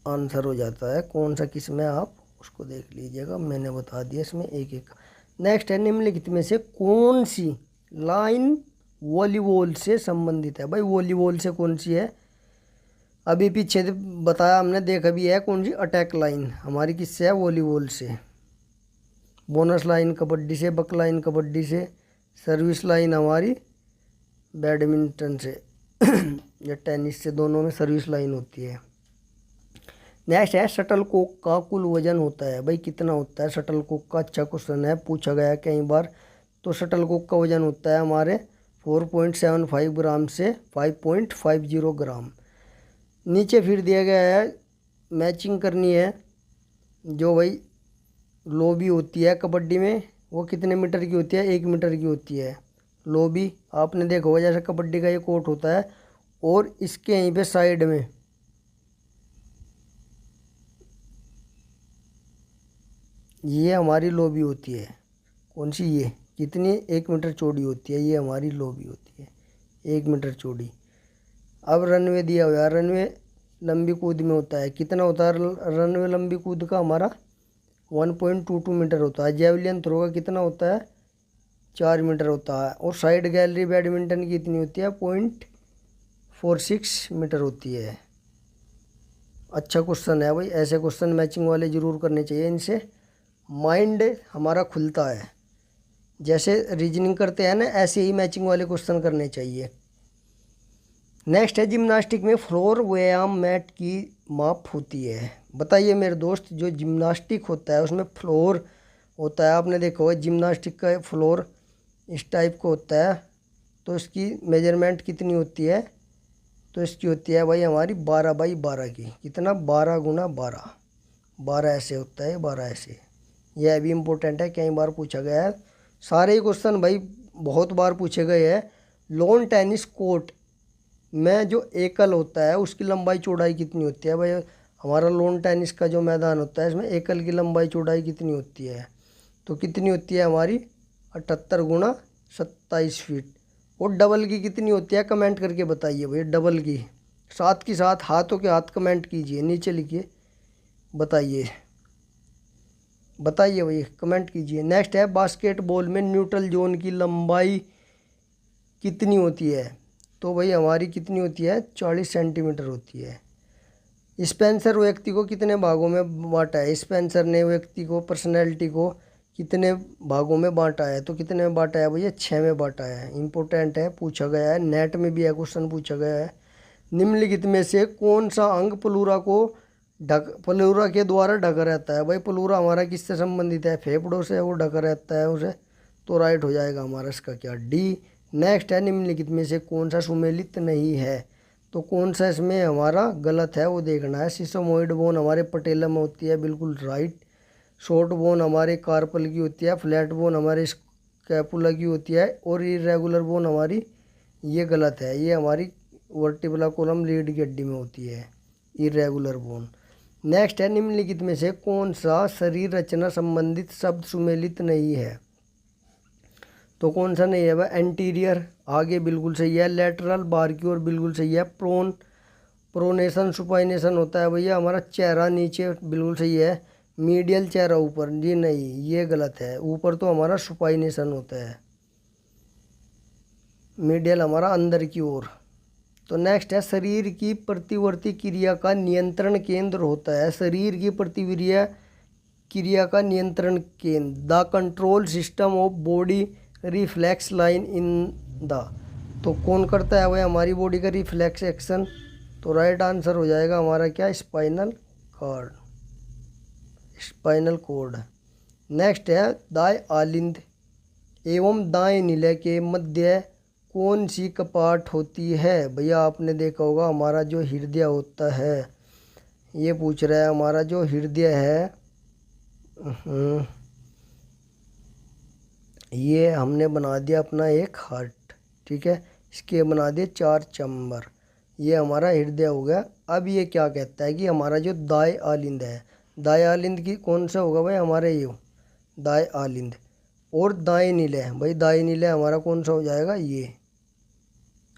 आंसर हो जाता है। कौन सा किस में आप उसको देख लीजिएगा, मैंने बता दिया इसमें एक एक। नेक्स्ट है, निम्नलिखित में से कौन सी लाइन वॉलीबॉल से संबंधित है। भाई वॉलीबॉल से कौन सी है, अभी पीछे बताया हमने, देखा भी है कौन सी, अटैक लाइन हमारी किससे है, वॉलीबॉल से। बोनस लाइन कबड्डी से, बक लाइन कबड्डी से, सर्विस लाइन हमारी बैडमिंटन से या टेनिस से, दोनों में सर्विस लाइन होती है। नेक्स्ट है, शटल कॉक का कुल वजन होता है। भाई कितना होता है शटल कॉक का, अच्छा क्वेश्चन है, पूछा गया है कई बार। तो शटल कॉक का वजन होता है हमारे 4.75 ग्राम से 5.50 ग्राम। नीचे फिर दिया गया है, मैचिंग करनी है। जो भाई लोबी होती है कबड्डी में वो कितने मीटर की होती है, 1 मीटर की होती है लोबी। आपने देखा होगा जैसे कबड्डी का ये कोर्ट होता है और इसके यहीं पे साइड में ये हमारी लोबी होती है। कौन सी, ये कितनी, 1 मीटर चौड़ी होती है, ये हमारी लोबी होती है 1 मीटर चौड़ी। अब रनवे दिया हुआ है, रनवे लंबी कूद में होता है, कितना होता है रनवे लंबी कूद का हमारा, 1.22 मीटर होता है। जेवलिन थ्रो का कितना होता है, 4 मीटर होता है। और साइड गैलरी बैडमिंटन की कितनी होती है, 0.46 मीटर होती है। अच्छा क्वेश्चन है भाई, ऐसे क्वेश्चन मैचिंग वाले ज़रूर करने चाहिए, इनसे माइंड हमारा खुलता है। जैसे रीजनिंग करते हैं ना, ऐसे ही मैचिंग वाले क्वेश्चन करने चाहिए। नेक्स्ट है, जिम्नास्टिक में फ्लोर व्यायाम मैट की माप होती है। बताइए मेरे दोस्त, जो जिम्नास्टिक होता है उसमें फ्लोर होता है, आपने देखा होगा जिम्नास्टिक का फ्लोर इस टाइप का होता है। तो इसकी मेजरमेंट कितनी होती है, तो इसकी होती है भाई हमारी 12/12 की। कितना, 12 गुना 12, 12 ऐसे होता है, 12 ऐसे। यह भी इम्पोर्टेंट है, कई बार पूछा गया है। सारे ही क्वेश्चन भाई बहुत बार पूछे गए हैं। लॉन टेनिस कोर्ट में जो एकल होता है उसकी लंबाई चौड़ाई कितनी होती है। भाई हमारा लॉन टेनिस का जो मैदान होता है इसमें एकल की लंबाई चौड़ाई कितनी होती है, तो कितनी होती है हमारी 78 गुना 27 फीट। और डबल की कितनी होती है, कमेंट करके बताइए भाई। डबल की साथ के साथ हाथों के हाथ कमेंट कीजिए, नीचे लिखिए, बताइए बताइए भाई, कमेंट कीजिए। नेक्स्ट है, बास्केटबॉल में न्यूट्रल जोन की लंबाई कितनी होती है, तो भाई हमारी कितनी होती है, 40 सेंटीमीटर होती है। स्पेंसर व्यक्ति को कितने भागों में बांटा है, स्पेंसर ने व्यक्ति को, पर्सनैलिटी को कितने भागों में बांटा है, तो कितने में बांटा है भैया, 6 में बांटा है। इंपॉर्टेंट है, पूछा गया है, नेट में भी है क्वेश्चन पूछा गया है। निम्नलिखित में से कौन सा अंग प्लूरा को प्लूरा के द्वारा ढका रहता है। भाई प्लूरा हमारा किससे संबंधित है, फेफड़ों से, वो ढका रहता है उसे। तो राइट हो जाएगा हमारा इसका क्या, डी। नेक्स्ट है, निम्नलिखित में से कौन सा सुमेलित नहीं है, तो कौन सा इसमें हमारा गलत है वो देखना है। सिसोमोइड बोन हमारे पटेला में होती है, बिल्कुल राइट। शॉर्ट बोन हमारे कार्पल की होती है, फ्लैट बोन हमारे स्कैपुला की होती है, और इरेगुलर बोन हमारी, ये गलत है, ये हमारी वर्टिब्रा कॉलम रीढ़ की हड्डी में होती है, इरेगुलर बोन। नेक्स्ट है, निम्नलिखित में से कौन सा शरीर रचना संबंधित शब्द सुमेलित नहीं है, तो कौन सा नहीं है भाई, एंटीरियर आगे बिल्कुल सही है, लेटरल बाहर की ओर बिल्कुल सही है, प्रोन प्रोनेशन सुपाइनेशन होता है भैया हमारा चेहरा नीचे, बिल्कुल सही है, मीडियल चेहरा ऊपर, जी नहीं ये गलत है, ऊपर तो हमारा सुपाइनेशन होता है, मीडियल हमारा अंदर की ओर। तो नेक्स्ट है, शरीर की प्रतिवर्ती क्रिया का नियंत्रण केंद्र होता है। शरीर की प्रतिक्रिया क्रिया का नियंत्रण केंद्र, the control system of body reflex line in the. तो कौन करता है भाई हमारी बॉडी का रिफ्लेक्स एक्शन? तो राइट आंसर हो जाएगा हमारा क्या, spinal cord, spinal cord. Next है दाएं आलिंद एवं दाएं निलय के मध्य कौन सी कपाट होती है? भैया आपने देखा होगा हमारा जो हृदय होता है, ये पूछ रहा है हमारा जो हृदय है, ये हमने बना दिया अपना एक हार्ट, ठीक है, इसके बना दिए 4 चैम्बर, ये हमारा हृदय हो गया। अब ये क्या कहता है कि हमारा जो दाएं आलिंद है, दाएं आलिंद की कौन सा होगा भाई हमारे, ये दाएं आलिंद। और दाएं निलय, भाई दाएं निलय हमारा कौन सा हो जाएगा, ये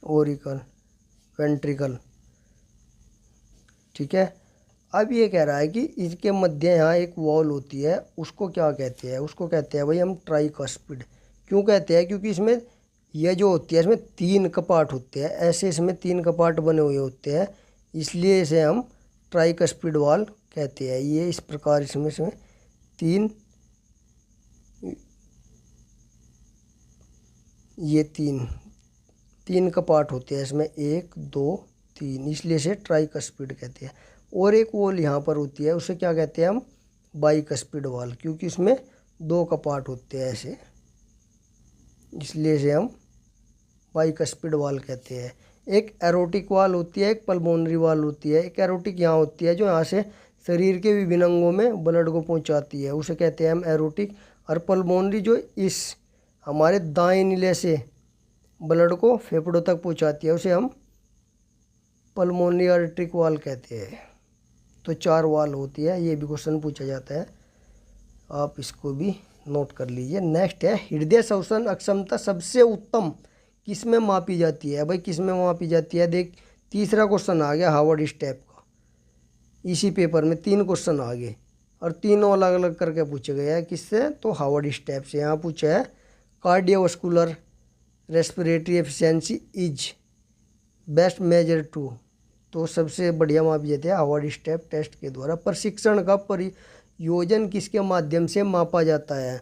ओरिकल वेंट्रिकल, ठीक है। अब ये कह रहा है कि इसके मध्य यहाँ एक वॉल होती है, उसको क्या कहते हैं? उसको कहते हैं भाई हम ट्राइकस्पिड। क्यों कहते हैं? क्योंकि इसमें यह जो होती है इसमें 3 कपाट होते हैं, ऐसे इसमें 3 कपाट बने हुए होते हैं, इसलिए इसे हम ट्राइकस्पिड वॉल कहते हैं। ये इस प्रकार इसमें 3 ये 3 कपाट होते हैं इसमें, 1 2 3, इसलिए इसे ट्राइकस्पिड कहते हैं। और एक वॉल यहाँ पर होती है, उसे क्या कहते हैं हम, बाइकस्पिड वॉल, क्योंकि इसमें 2 कपाट होते हैं ऐसे, इसलिए इसे हम बाइकस्पिड वॉल कहते हैं। एक एरोटिक वॉल होती है, एक पल्मोनरी वॉल होती है। एक एरोटिक यहाँ होती है जो यहाँ से शरीर के विभिन्न अंगों में ब्लड को पहुँचाती है, उसे कहते हैं हम एरोटिक। और पल्मोनरी जो इस हमारे दाएं निलय से ब्लड को फेफड़ों तक पहुँचाती है, उसे हम पल्मोनरी आर्टरिक वॉल कहते हैं। तो 4 वॉल होती है, ये भी क्वेश्चन पूछा जाता है, आप इसको भी नोट कर लीजिए। नेक्स्ट है हृदय श्वसन अक्षमता सबसे उत्तम किस में मापी जाती है? भाई किस में मापी जाती है? देख, तीसरा क्वेश्चन आ गया हार्वर्ड स्टेप का, इसी पेपर में 3 क्वेश्चन आ गए और तीनों अलग अलग करके पूछे गए हैं। किससे? तो हार्वर्ड स्टेप से। यहाँ पूछा है cardiovascular respiratory efficiency is best measure to, तो सबसे बढ़िया मापी जाती है हार्वर्ड स्टेप टेस्ट के द्वारा। प्रशिक्षण का परियोजन किसके माध्यम से मापा जाता है?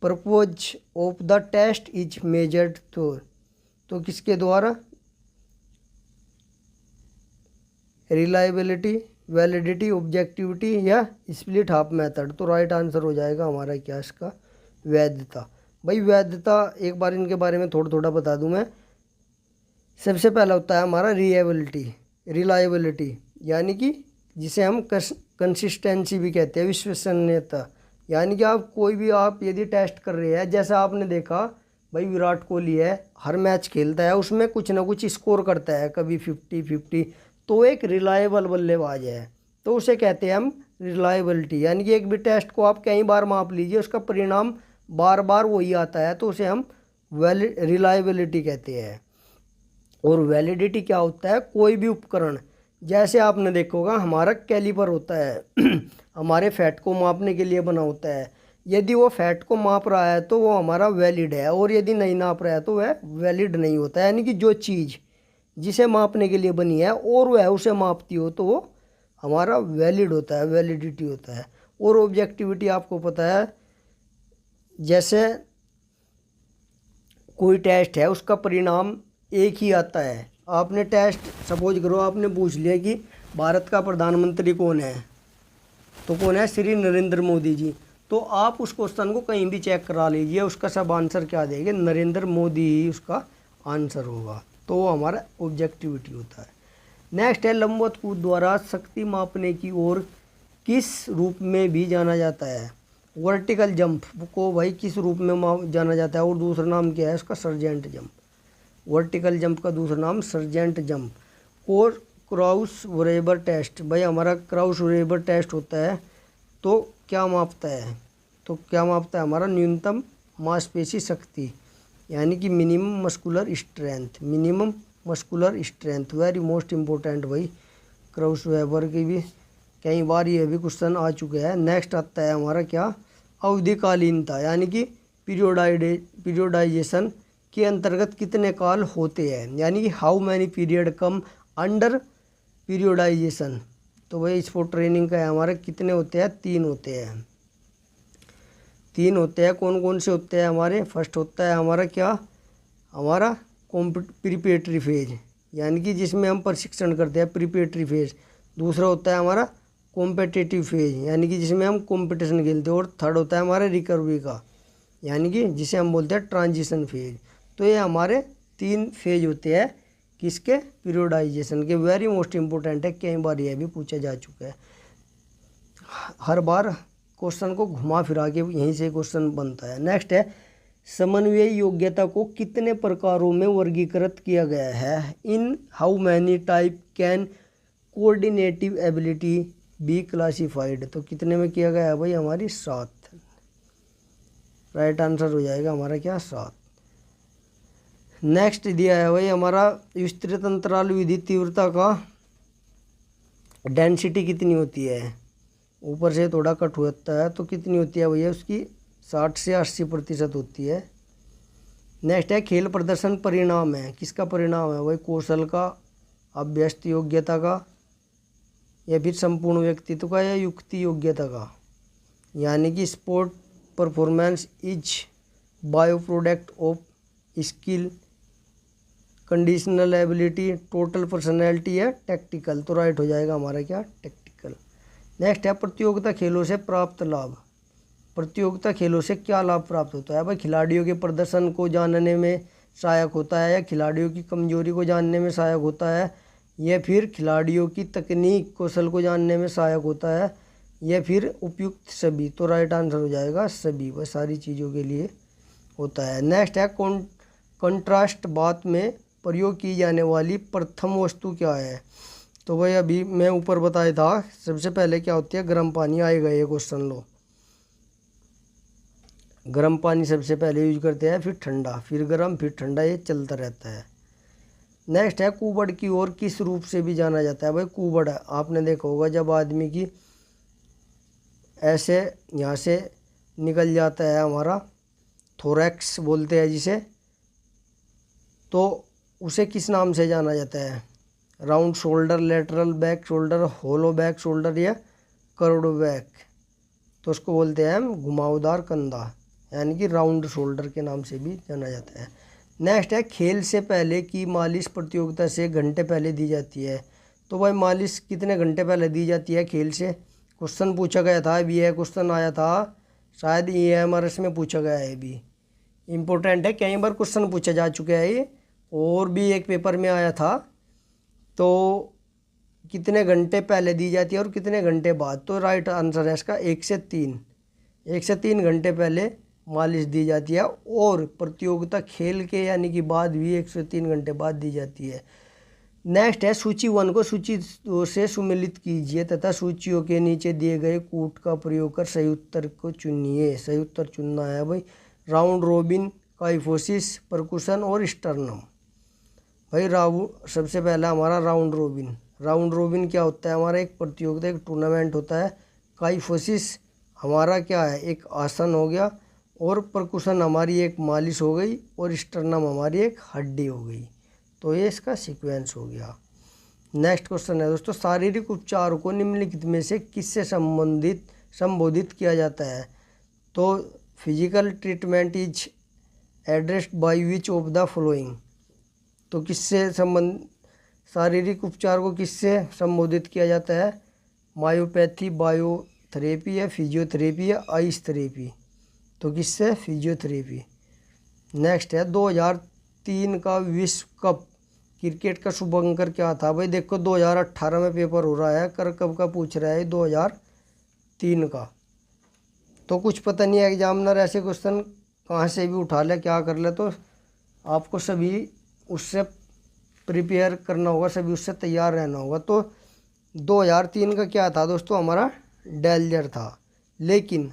Purpose of the test is measured, तो किसके द्वारा? रिलायबिलिटी, वैलिडिटी, ऑब्जेक्टिविटी या स्प्लिट हाफ मेथड। तो राइट आंसर हो जाएगा हमारा क्या इसका, वैधता। भाई वैधता एक बार इनके बारे में थोड़ा थोड़ा बता दूं मैं। सबसे पहला होता है हमारा रिलायबिलिटी, यानी कि जिसे हम कंसिस्टेंसी भी कहते हैं, विश्वसनीयता। यानी कि आप कोई भी आप यदि टेस्ट कर रहे हैं, जैसा आपने देखा भाई विराट कोहली है, हर मैच खेलता है, उसमें कुछ ना कुछ स्कोर करता है, कभी 50-50, तो एक रिलायबल बल्लेबाज है, तो उसे कहते हैं हम रिलायबिलिटी। यानी कि एक भी टेस्ट को आप कई बार माप लीजिए, उसका परिणाम बार बार वही आता है, तो उसे हम रिलायबिलिटी कहते हैं। और वैलिडिटी क्या होता है? कोई भी उपकरण, जैसे आपने देखा होगा हमारा कैलिपर होता है हमारे फैट को मापने के लिए बना होता है, यदि वो फैट को माप रहा है तो वो हमारा वैलिड है, और यदि नहीं नाप रहा है तो वह वैलिड नहीं होता है। यानी कि जो चीज़ जिसे मापने के लिए बनी है और वह उसे मापती हो तो वो हमारा वैलिड होता है, वैलिडिटी होता है। और ऑब्जेक्टिविटी आपको पता है, जैसे कोई टेस्ट है उसका परिणाम एक ही आता है। आपने टेस्ट सपोज करो, आपने पूछ लिया कि भारत का प्रधानमंत्री कौन है, तो कौन है? श्री नरेंद्र मोदी जी। तो आप उस क्वेश्चन को कहीं भी चेक करा लीजिए, उसका सब आंसर क्या देंगे? नरेंद्र मोदी ही उसका आंसर होगा, तो वो हमारा ऑब्जेक्टिविटी होता है। नेक्स्ट है लंबवत कूद द्वारा शक्ति मापने की ओर किस रूप में भी जाना जाता है? वर्टिकल जंप को भाई किस रूप में जाना जाता है, और दूसरा नाम क्या है उसका? Sergeant jump. वर्टिकल जंप का दूसरा नाम सर्जेंट जंप। और क्राउस वेबर टेस्ट, भाई हमारा क्राउस वेबर टेस्ट होता है, तो क्या मापता है? तो क्या मापता है? हमारा न्यूनतम मांसपेशी शक्ति, यानी कि minimum muscular strength. Minimum muscular strength very most important भाई, क्राउस वेबर की भी कई बार ये भी क्वेश्चन आ चुके हैं। नेक्स्ट आता है हमारा क्या? अवधिकालीनता, यानी कि पीरियोडाइजेशन के अंतर्गत कितने काल होते हैं, यानी कि how many period come under periodisation. तो भाई स्पोर्ट ट्रेनिंग का है हमारा कितने होते हैं? 3 होते हैं। 3 होते हैं। कौन कौन से होते हैं हमारे? फर्स्ट होता है हमारा क्या, हमारा प्रिपरेटरी फेज, यानी कि जिसमें हम प्रशिक्षण करते हैं, प्रिपरेटरी फेज। दूसरा होता है हमारा कॉम्पिटिटिव फेज, यानी कि जिसमें हम कंपटीशन खेलते हैं। और थर्ड होता है हमारा रिकवरी का, यानी कि जिसे हम बोलते हैं ट्रांजिशन फेज। तो ये हमारे 3 फेज होते हैं किसके? पीरियोडाइजेशन के। वेरी मोस्ट इम्पोर्टेंट है, कई बार यह भी पूछा जा चुका है। हर बार क्वेश्चन को घुमा फिरा के यहीं से क्वेश्चन बनता है। नेक्स्ट है, समन्वय योग्यता को कितने प्रकारों में वर्गीकृत किया गया है? In how many type can coordinative ability be classified? तो कितने में किया गया है भाई? हमारी 7। राइट आंसर हो जाएगा हमारा क्या? 7। नेक्स्ट दिया है भाई हमारा विस्तृत अंतराल विधि तीव्रता का डेंसिटी कितनी होती है? ऊपर से थोड़ा कट होता है तो कितनी होती है भैया? उसकी 60 से 80% होती है। नेक्स्ट है, खेल प्रदर्शन परिणाम है, किसका परिणाम है भाई? कौशल का, अभ्यस्त योग्यता का, या फिर संपूर्ण व्यक्तित्व का, या युक्ति योग्यता का? यानी कि sport performance is bio product of skill, conditional ability, total personality, या टैक्टिकल? तो राइट हो जाएगा हमारा क्या? टैक्टिकल। नेक्स्ट है, प्रतियोगिता खेलों से प्राप्त लाभ। प्रतियोगिता खेलों से क्या लाभ प्राप्त होता है भाई? खिलाड़ियों के प्रदर्शन को जानने में सहायक होता है, या खिलाड़ियों की कमजोरी को जानने में सहायक होता है, या फिर खिलाड़ियों की तकनीक कौशल को जानने में सहायक होता है, या फिर उपयुक्त सभी? तो राइट आंसर हो जाएगा सभी, वह सारी चीज़ों के लिए होता है। नेक्स्ट है, कंट्रास्ट बात में प्रयोग की जाने वाली प्रथम वस्तु क्या है? तो भाई अभी मैं ऊपर बताया था, सबसे पहले क्या होती है? गर्म पानी। आएगा ये क्वेश्चन, लो। गर्म पानी सबसे पहले यूज करते हैं, फिर ठंडा, फिर गर्म, फिर ठंडा, ये चलता रहता है। नेक्स्ट है, कुबड़ की ओर किस रूप से भी जाना जाता है भाई? कुबड़ आपने देखा होगा, जब आदमी की ऐसे यहाँ से निकल जाता है हमारा थोरैक्स बोलते हैं जिसे, तो उसे किस नाम से जाना जाता है? Round shoulder, lateral back shoulder, hollow back shoulder, या कर्व्ड बैक? तो उसको बोलते हैं हम घुमावदार कंधा, यानी कि राउंड शोल्डर के नाम से भी जाना जाता है। नेक्स्ट है, खेल से पहले की मालिश प्रतियोगिता से घंटे पहले दी जाती है। तो भाई मालिश कितने घंटे पहले दी जाती है खेल से? क्वेश्चन पूछा गया था अभी, यह क्वेश्चन आया था शायद EMRS में पूछा गया है, भी इम्पोर्टेंट है, कई बार क्वेश्चन पूछा जा चुका है ये, और भी एक पेपर में आया था। तो कितने घंटे पहले दी जाती है और कितने घंटे बाद? तो राइट आंसर है इसका 1 से 3। 1 से 3 घंटे पहले मालिश दी जाती है, और प्रतियोगिता खेल के यानी कि बाद भी 1 से 3 घंटे बाद दी जाती है। नेक्स्ट है, सूची 1 को सूची 2 से सुमेलित कीजिए तथा सूचियों के नीचे दिए गए कूट का प्रयोग कर सही उत्तर को चुनिए। सही उत्तर चुनना है भाई, राउंड रोबिन, काइफोसिस, परकुशन और स्टर्नम। भाई सबसे पहला हमारा राउंड रोबिन। राउंड रोबिन क्या होता है? हमारा एक प्रतियोगिता, एक टूर्नामेंट होता है। काइफोसिस हमारा क्या है? एक आसन हो गया, और परकुशन हमारी एक मालिश हो गई, और स्टर्नम हमारी एक हड्डी हो गई। तो ये इसका सीक्वेंस हो गया। नेक्स्ट क्वेश्चन है दोस्तों, शारीरिक उपचार को निम्नलिखित में से किससे संबोधित किया जाता है? तो physical treatment is addressed by which of the following? तो किससे शारीरिक उपचार को किससे संबोधित किया जाता है? मायोपैथी, बायोथेरेपी, या फिजियोथेरेपी, या आइस थेरेपी? तो किससे? फिजियोथेरेपी। नेक्स्ट है, 2003 का विश्व कप क्रिकेट का शुभांकर क्या था? भाई देखो 2018 में पेपर हो रहा है, कर कब का पूछ रहा है? 2003 का। तो कुछ पता नहीं है, एग्जामिनर ऐसे क्वेश्चन कहाँ से भी उठा ले, क्या कर ले, तो आपको सभी उससे प्रिपेयर करना होगा, सभी उससे तैयार रहना होगा। तो 2003 का क्या था दोस्तों? हमारा डेल्जर था। लेकिन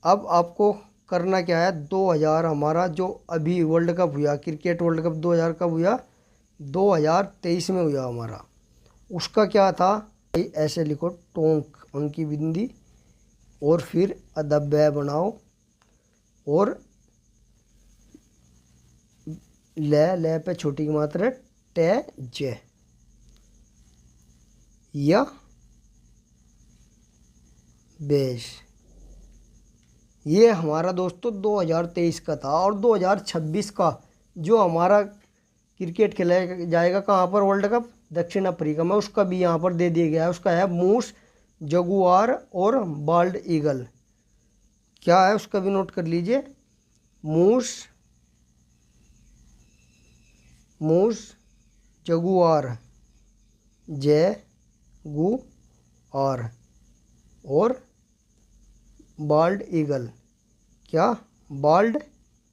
अब आपको करना क्या है? 2000 हमारा जो अभी वर्ल्ड कप हुआ, क्रिकेट वर्ल्ड कप 2000 कब हुआ? 2023 में हुआ हमारा। उसका क्या था? ऐसे लिखो, टोंक उनकी बिंदी, और फिर अदब्य बनाओ, और ले पे छोटी की मात्रा टे जे, या बेश, ये हमारा दोस्तों 2023 का था। और 2026 का जो हमारा क्रिकेट खेला जाएगा कहाँ पर, वर्ल्ड कप दक्षिण अफ्रीका में, उसका भी यहाँ पर दे दिया गया है। उसका है मूस, जगुआर और बाल्ड ईगल। क्या है उसका भी नोट कर लीजिए, मूस, जगुआर, जगुआर और बाल्ड ईगल। क्या, बाल्ड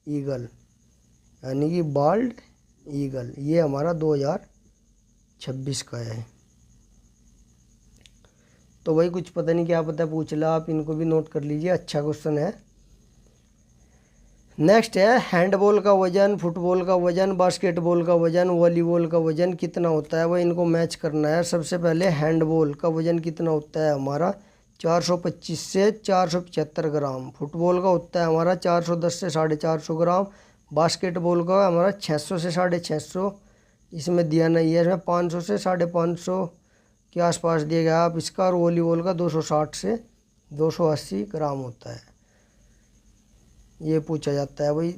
ईगल, यानी कि बाल्ड ईगल, ये हमारा 2026 का है। तो भाई कुछ पता नहीं क्या पता पूछ ला, आप इनको भी नोट कर लीजिए, अच्छा क्वेश्चन है। नेक्स्ट है, हैंडबॉल का वजन, फुटबॉल का वजन, बास्केटबॉल का वजन, वॉलीबॉल का वजन कितना होता है, वह इनको मैच करना है। सबसे पहले हैंडबॉल का वजन कितना होता है हमारा, 425 से 475 ग्राम। फुटबॉल का होता है हमारा 410 से 450 ग्राम। बास्केटबॉल का हमारा 600 से 650, इसमें दिया नहीं है, इसमें 500 से 550 के आसपास दिया गया आप इसका। और वॉलीबॉल का 260 से 280 ग्राम होता है। ये पूछा जाता है भाई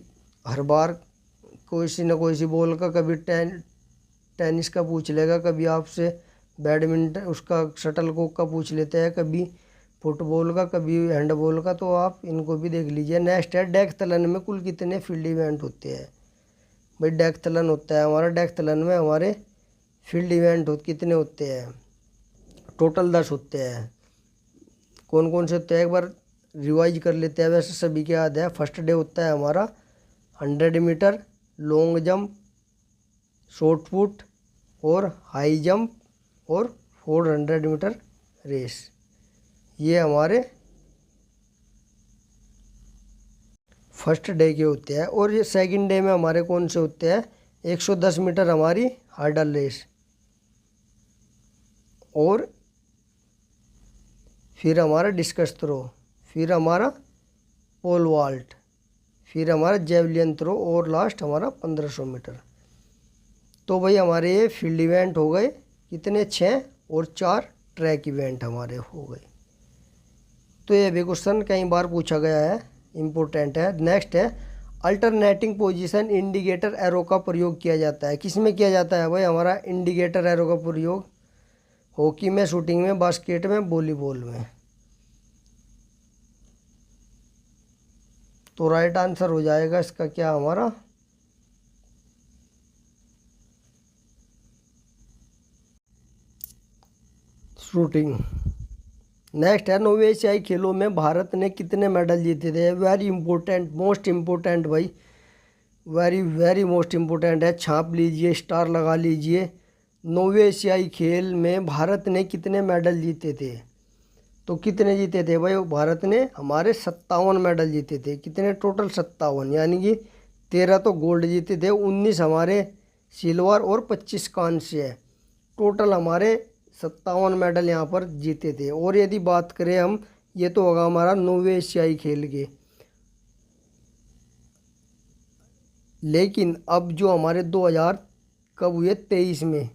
हर बार, कोई सी न कोई सी बॉल का, कभी टेनिस का पूछ लेगा, कभी आपसे बैडमिंटन उसका शटल कॉक का पूछ लेते हैं, कभी फुटबॉल का, कभी हैंडबॉल का, तो आप इनको भी देख लीजिए। नेक्स्ट है, डेकथलन में कुल कितने फील्ड इवेंट होते हैं। भाई डेकथलन होता है हमारा, डेकथलन में हमारे फील्ड इवेंट कितने होते हैं, टोटल 10 होते हैं। कौन कौन से होते हैं एक बार रिवाइज कर लेते हैं, वैसे सभी के याद है। फर्स्ट डे होता है हमारा 100 metre long jump, shot put और हाई जंप और 400 मीटर रेस। ये हमारे फर्स्ट डे के होते हैं। और ये सेकंड डे में हमारे कौन से होते हैं, 110 मीटर हमारी हर्डल रेस, और फिर हमारा डिस्कस थ्रो, फिर हमारा पोल वॉल्ट, फिर हमारा जेवलिन थ्रो और लास्ट हमारा 1500 मीटर। तो भाई हमारे ये फील्ड इवेंट हो गए कितने, 6, और 4 ट्रैक इवेंट हमारे हो गए। तो ये भी क्वेश्चन कई बार पूछा गया है, इम्पोर्टेंट है। नेक्स्ट है, अल्टरनेटिंग पोजीशन इंडिकेटर एरो का प्रयोग किया जाता है। किस में किया जाता है भाई हमारा इंडिकेटर एरो का प्रयोग, हॉकी में, शूटिंग में, बास्केट में, वॉलीबॉल में। तो राइट आंसर हो जाएगा इसका क्या हमारा, शूटिंग। नेक्स्ट है, 9वीं एशियाई खेलों में भारत ने कितने मेडल जीते थे। वेरी इंपॉर्टेंट, मोस्ट इम्पोर्टेंट भाई, वेरी वेरी मोस्ट इम्पोर्टेंट है, छाप लीजिए, स्टार लगा लीजिए। 9वीं एशियाई खेल में भारत ने कितने मेडल जीते थे। तो कितने जीते थे भाई भारत ने, हमारे 57 मेडल जीते थे। कितने टोटल, 57, यानी कि 13 तो गोल्ड जीते थे, 19 हमारे सिल्वर और 25 कांस्य है। टोटल हमारे 57 मेडल यहाँ पर जीते थे। और यदि बात करें हम, ये तो होगा हमारा 9वीं एशियाई खेल के। लेकिन अब जो हमारे 2000 कब हुए, 23 में,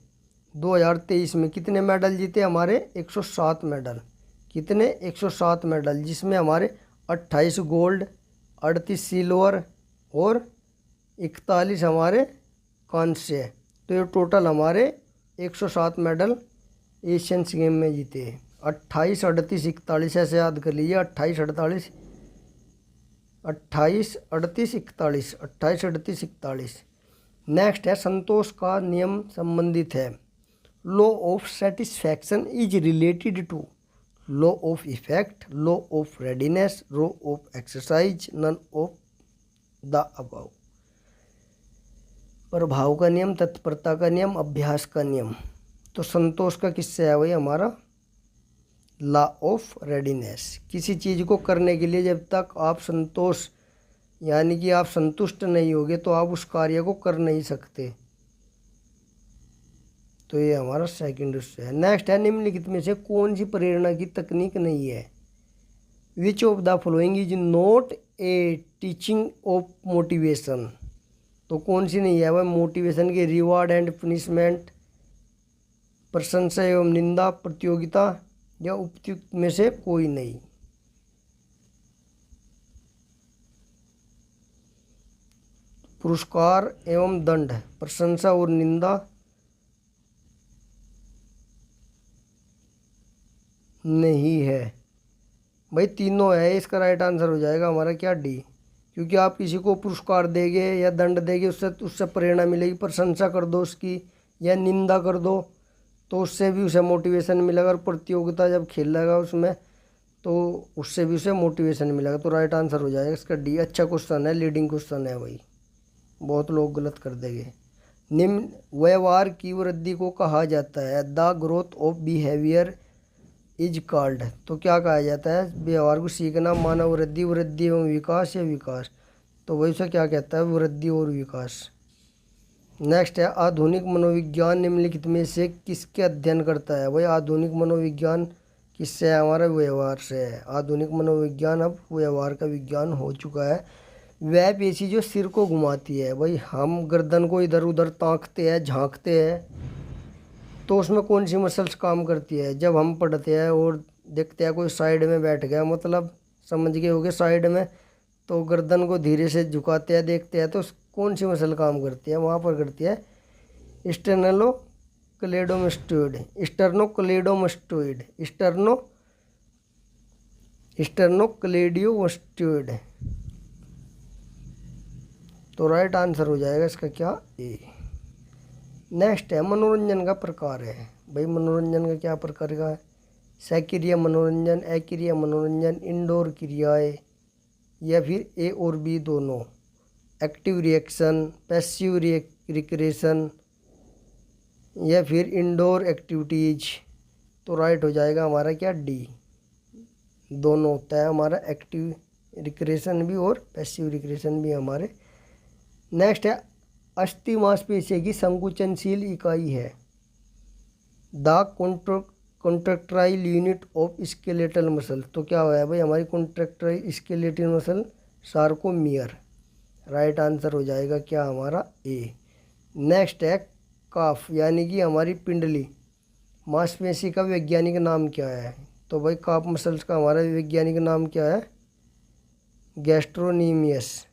2023 में कितने मेडल जीते हमारे, 107 मेडल। कितने, 107 मेडल, जिसमें हमारे 28 गोल्ड, 38 सिल्वर और 41 हमारे कांस्य। तो ये टोटल हमारे 107 मेडल एशियंस गेम में जीते। 28, 38, 41 ऐसे याद कर लीजिए, 28, 38, 28, 38, 41, 28, 38, 41। नेक्स्ट है, संतोष का नियम संबंधित है। Law of satisfaction is related to law of effect, law of readiness, law of exercise, none of the above. प्रभाव का नियम, तत्परता का नियम, अभ्यास का नियम। तो संतोष का किससे है भाई हमारा, लॉ ऑफ रेडीनेस। किसी चीज़ को करने के लिए जब तक आप संतोष, यानी कि आप संतुष्ट नहीं होगे, तो आप उस कार्य को कर नहीं सकते। तो ये हमारा सेकंड उससे है। नेक्स्ट है, निम्नलिखित में से कौन सी प्रेरणा की तकनीक नहीं है। Which of the following is not a teaching of motivation. तो कौन सी नहीं है वह मोटिवेशन के, रिवार्ड एंड पनिशमेंट, प्रशंसा एवं निंदा, प्रतियोगिता, या उपयुक्त में से कोई नहीं। पुरस्कार एवं दंड, प्रशंसा और निंदा नहीं है। भाई तीनों है, इसका राइट आंसर हो जाएगा हमारा क्या डी। क्योंकि आप किसी को पुरस्कार देंगे या दंड देंगे, उससे उससे प्रेरणा मिलेगी। प्रशंसा कर दो उसकी या निंदा कर दो तो उससे भी उसे मोटिवेशन मिलेगा। और प्रतियोगिता जब खेलेगा उसमें तो उससे भी उसे मोटिवेशन मिलेगा। तो राइट आंसर हो जाएगा इसका डी। अच्छा क्वेश्चन है, लीडिंग क्वेश्चन है भाई, बहुत लोग गलत कर देंगे। निम्न व्यवहार की वृद्धि को कहा जाता है the growth of behaviour is called. तो क्या कहा जाता है, व्यवहार को सीखना, मानव वृद्धि, वृद्धि एवं विकास या विकास। तो वही से क्या कहता है, वृद्धि और विकास। नेक्स्ट है आधुनिक मनोविज्ञान निम्नलिखित में से किसके अध्ययन करता है। भाई आधुनिक मनोविज्ञान किससे है, हमारा व्यवहार से है। आधुनिक मनोविज्ञान अब व्यवहार का विज्ञान हो चुका है। वह पेशी जो सिर को घुमाती है, भाई हम गर्दन को इधर उधर ताकते हैं, झांकते हैं, तो उसमें कौन सी मसल्स काम करती है। जब हम पढ़ते हैं और देखते हैं कोई साइड में बैठ गया, मतलब समझ गए होगे साइड में, तो गर्दन को धीरे से झुकाते हैं, देखते हैं, तो कौन सी मसल काम करती है, वहाँ पर करती है स्टेर्नोक्लेडोमास्टोइड, स्टर्नोक्लेडोमास्टोइड, स्टर्नोक्लेडियोमास्टोइड। तो राइट आंसर हो जाएगा इसका क्या, ए। नेक्स्ट है मनोरंजन का प्रकार है। भाई मनोरंजन का क्या प्रकार का है, सक्रिय मनोरंजन, अक्रिय मनोरंजन, इंडोर क्रियाएं या फिर ए और बी दोनों, एक्टिव रिएक्शन, पैसिव रिक्रिएशन या फिर इंडोर एक्टिविटीज। तो राइट हो जाएगा हमारा क्या डी, दोनों होता है हमारा, एक्टिव रिक्रिएशन भी और पैसिव रिक्रिएशन भी हमारे। नेक्स्ट है अस्थि मांसपेशी की संकुचनशील इकाई है the contractile unit of skeletal muscle. तो क्या हुआ है भाई, हमारी contractile skeletal muscle sarcomere. Right answer हो जाएगा क्या हमारा, ए। नेक्स्ट है काफ यानी कि हमारी पिंडली मांसपेशी का वैज्ञानिक नाम क्या है। तो भाई काफ मसल्स का हमारा वैज्ञानिक नाम क्या है, गैस्ट्रोनीमियस।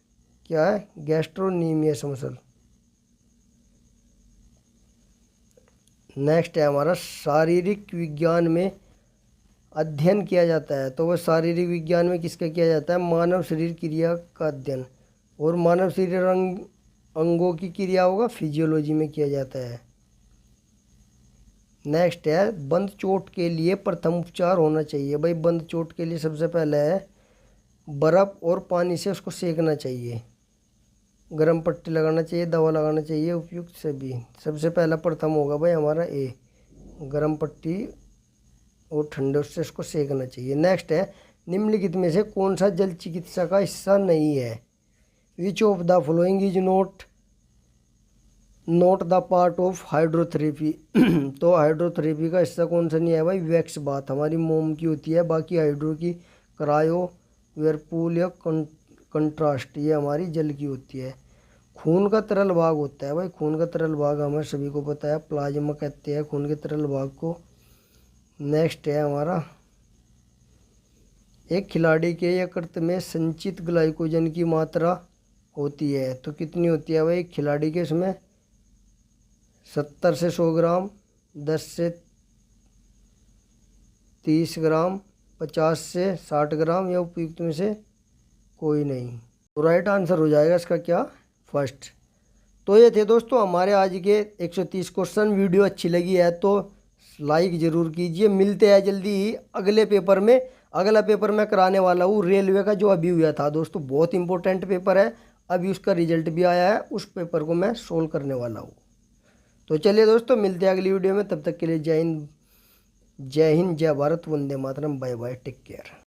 क्या है, गैस्ट्रोनीमियस मसल। नेक्स्ट है हमारा शारीरिक विज्ञान में अध्ययन किया जाता है। तो वह शारीरिक विज्ञान में किसका किया जाता है, मानव शरीर क्रिया का अध्ययन। और मानव शरीर अंगों की क्रियाओं का फिजियोलॉजी में किया जाता है। नेक्स्ट है बंद चोट के लिए प्रथम उपचार होना चाहिए। भाई बंद चोट के लिए सबसे पहले है बर्फ़ और पानी से उसको सेकना चाहिए, गर्म पट्टी लगाना चाहिए, दवा लगाना चाहिए, उपयुक्त सभी। सबसे पहला प्रथम होगा भाई हमारा ए, गर्म पट्टी और ठंडे उससे उसको सेकना चाहिए। नेक्स्ट है निम्नलिखित में से कौन सा जल चिकित्सा का हिस्सा नहीं है, which of the following is not the part of hydrotherapy. तो हाइड्रोथेरेपी का हिस्सा कौन सा नहीं है भाई, वैक्स बाथ हमारी मोम की होती है, बाकी हाइड्रो की क्रायो, वेरपूल या कंट्रास्ट ये हमारी जल की होती है। खून का तरल भाग होता है भाई, खून का तरल भाग हमें सभी को पता है, प्लाज्मा कहते हैं खून के तरल भाग को। नेक्स्ट है हमारा एक खिलाड़ी के यकृत में संचित ग्लाइकोजन की मात्रा होती है। तो कितनी होती है भाई, खिलाड़ी के इसमें 70 से 100 ग्राम, 10 से 30 ग्राम, 50 से 60 ग्राम या उपयुक्त में से कोई नहीं। तो राइट आंसर हो जाएगा इसका क्या, फर्स्ट। तो ये थे दोस्तों हमारे आज के 130 क्वेश्चन। वीडियो अच्छी लगी है तो लाइक ज़रूर कीजिए। मिलते हैं जल्दी ही अगले पेपर में। अगला पेपर मैं कराने वाला हूँ रेलवे का, जो अभी हुआ था दोस्तों, बहुत इंपॉर्टेंट पेपर है, अभी उसका रिजल्ट भी आया है, उस पेपर को मैं सोल्व करने वाला हूँ। तो चलिए दोस्तों मिलते हैं अगली वीडियो में, तब तक के लिए जय हिंद, जय Bharat, Vande Mataram, bye bye, take care.